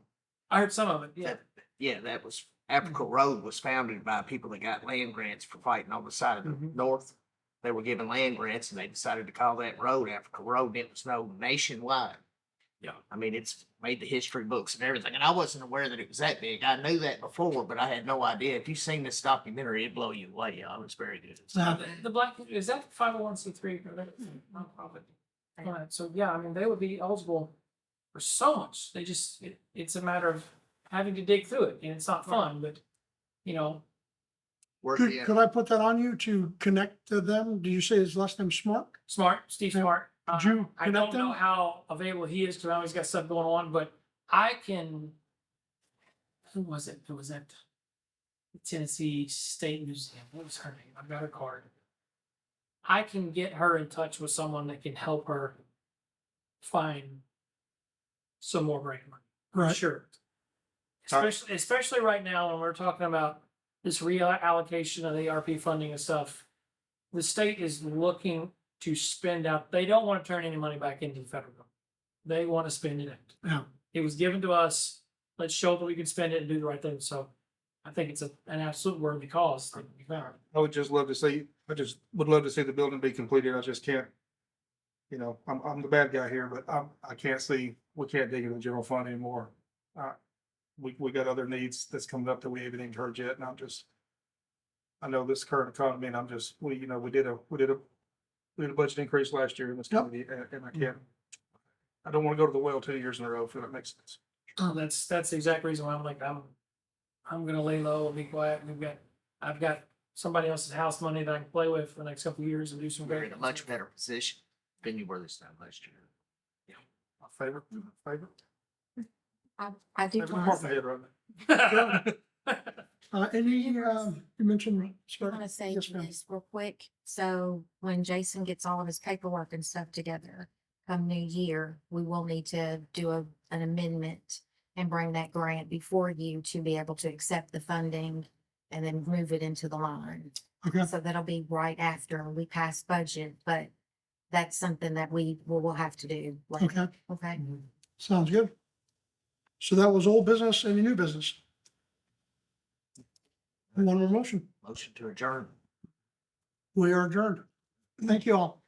I heard some of it, yeah. Yeah, that was, Africa Road was founded by people that got land grants for fighting on the side of the Mhm. North. They were given land grants and they decided to call that road Africa Road, and it was known nationwide. Yeah. I mean, it's made the history books and everything, and I wasn't aware that it was that big. I knew that before, but I had no idea. If you've seen this documentary, it'd blow you away. It was very good. The Black, is that 501c3 or that nonprofit? Right, so yeah, I mean, they would be eligible for so much. They just, it's a matter of having to dig through it, and it's not fun, but, you know, Could I put that on you to connect to them? Did you say his last name's Smart? Steve Yeah. Smart. Could you I connect don't know them? how available he is, because I always got stuff going on, but I can, who was it? It was at the Tennessee State Museum. What was her name? I've got her card. I can get her in touch with someone that can help her find some more grant money. Right. Sure. Especially right now when we're talking about this reallocation of the ARP funding and stuff. The state is looking to spend out, they don't want to turn any money back into the federal government. They want to spend it out. Yeah. It was given to us. Let's show that we can spend it and do the right thing. So I think it's an absolute worthy cause that we found. I would just love to see, I just would love to see the building be completed. I just can't, you know, I'm the bad guy here, but I can't see, we can't dig into the general fund anymore. We got other needs that's coming up that we haven't even heard yet, and I know this current economy, and we did a budget increase last year in this community, and I don't want to go to the well 2 years in a row, if that makes sense. That's the exact reason why I'm like, I'm gonna lay low and be quiet. I've got somebody else's house money that I can play with for the next couple of years and do some You're great. in a much better position than you were this time last year. My favorite. I do. Favorite part of my head right now. You mentioned. I want to say Yes, ma'am. this real quick. So when Jason gets all of his paperwork and stuff together, come new year, we will need to do an amendment and bring that grant before you to be able to accept the funding and then move it into the line. Okay. So that'll be right after we pass budget, but that's something that we will have to do. Okay. Okay. Sounds good. So that was old business and new business. One more motion. Motion to adjourn. We are adjourned. Thank you all.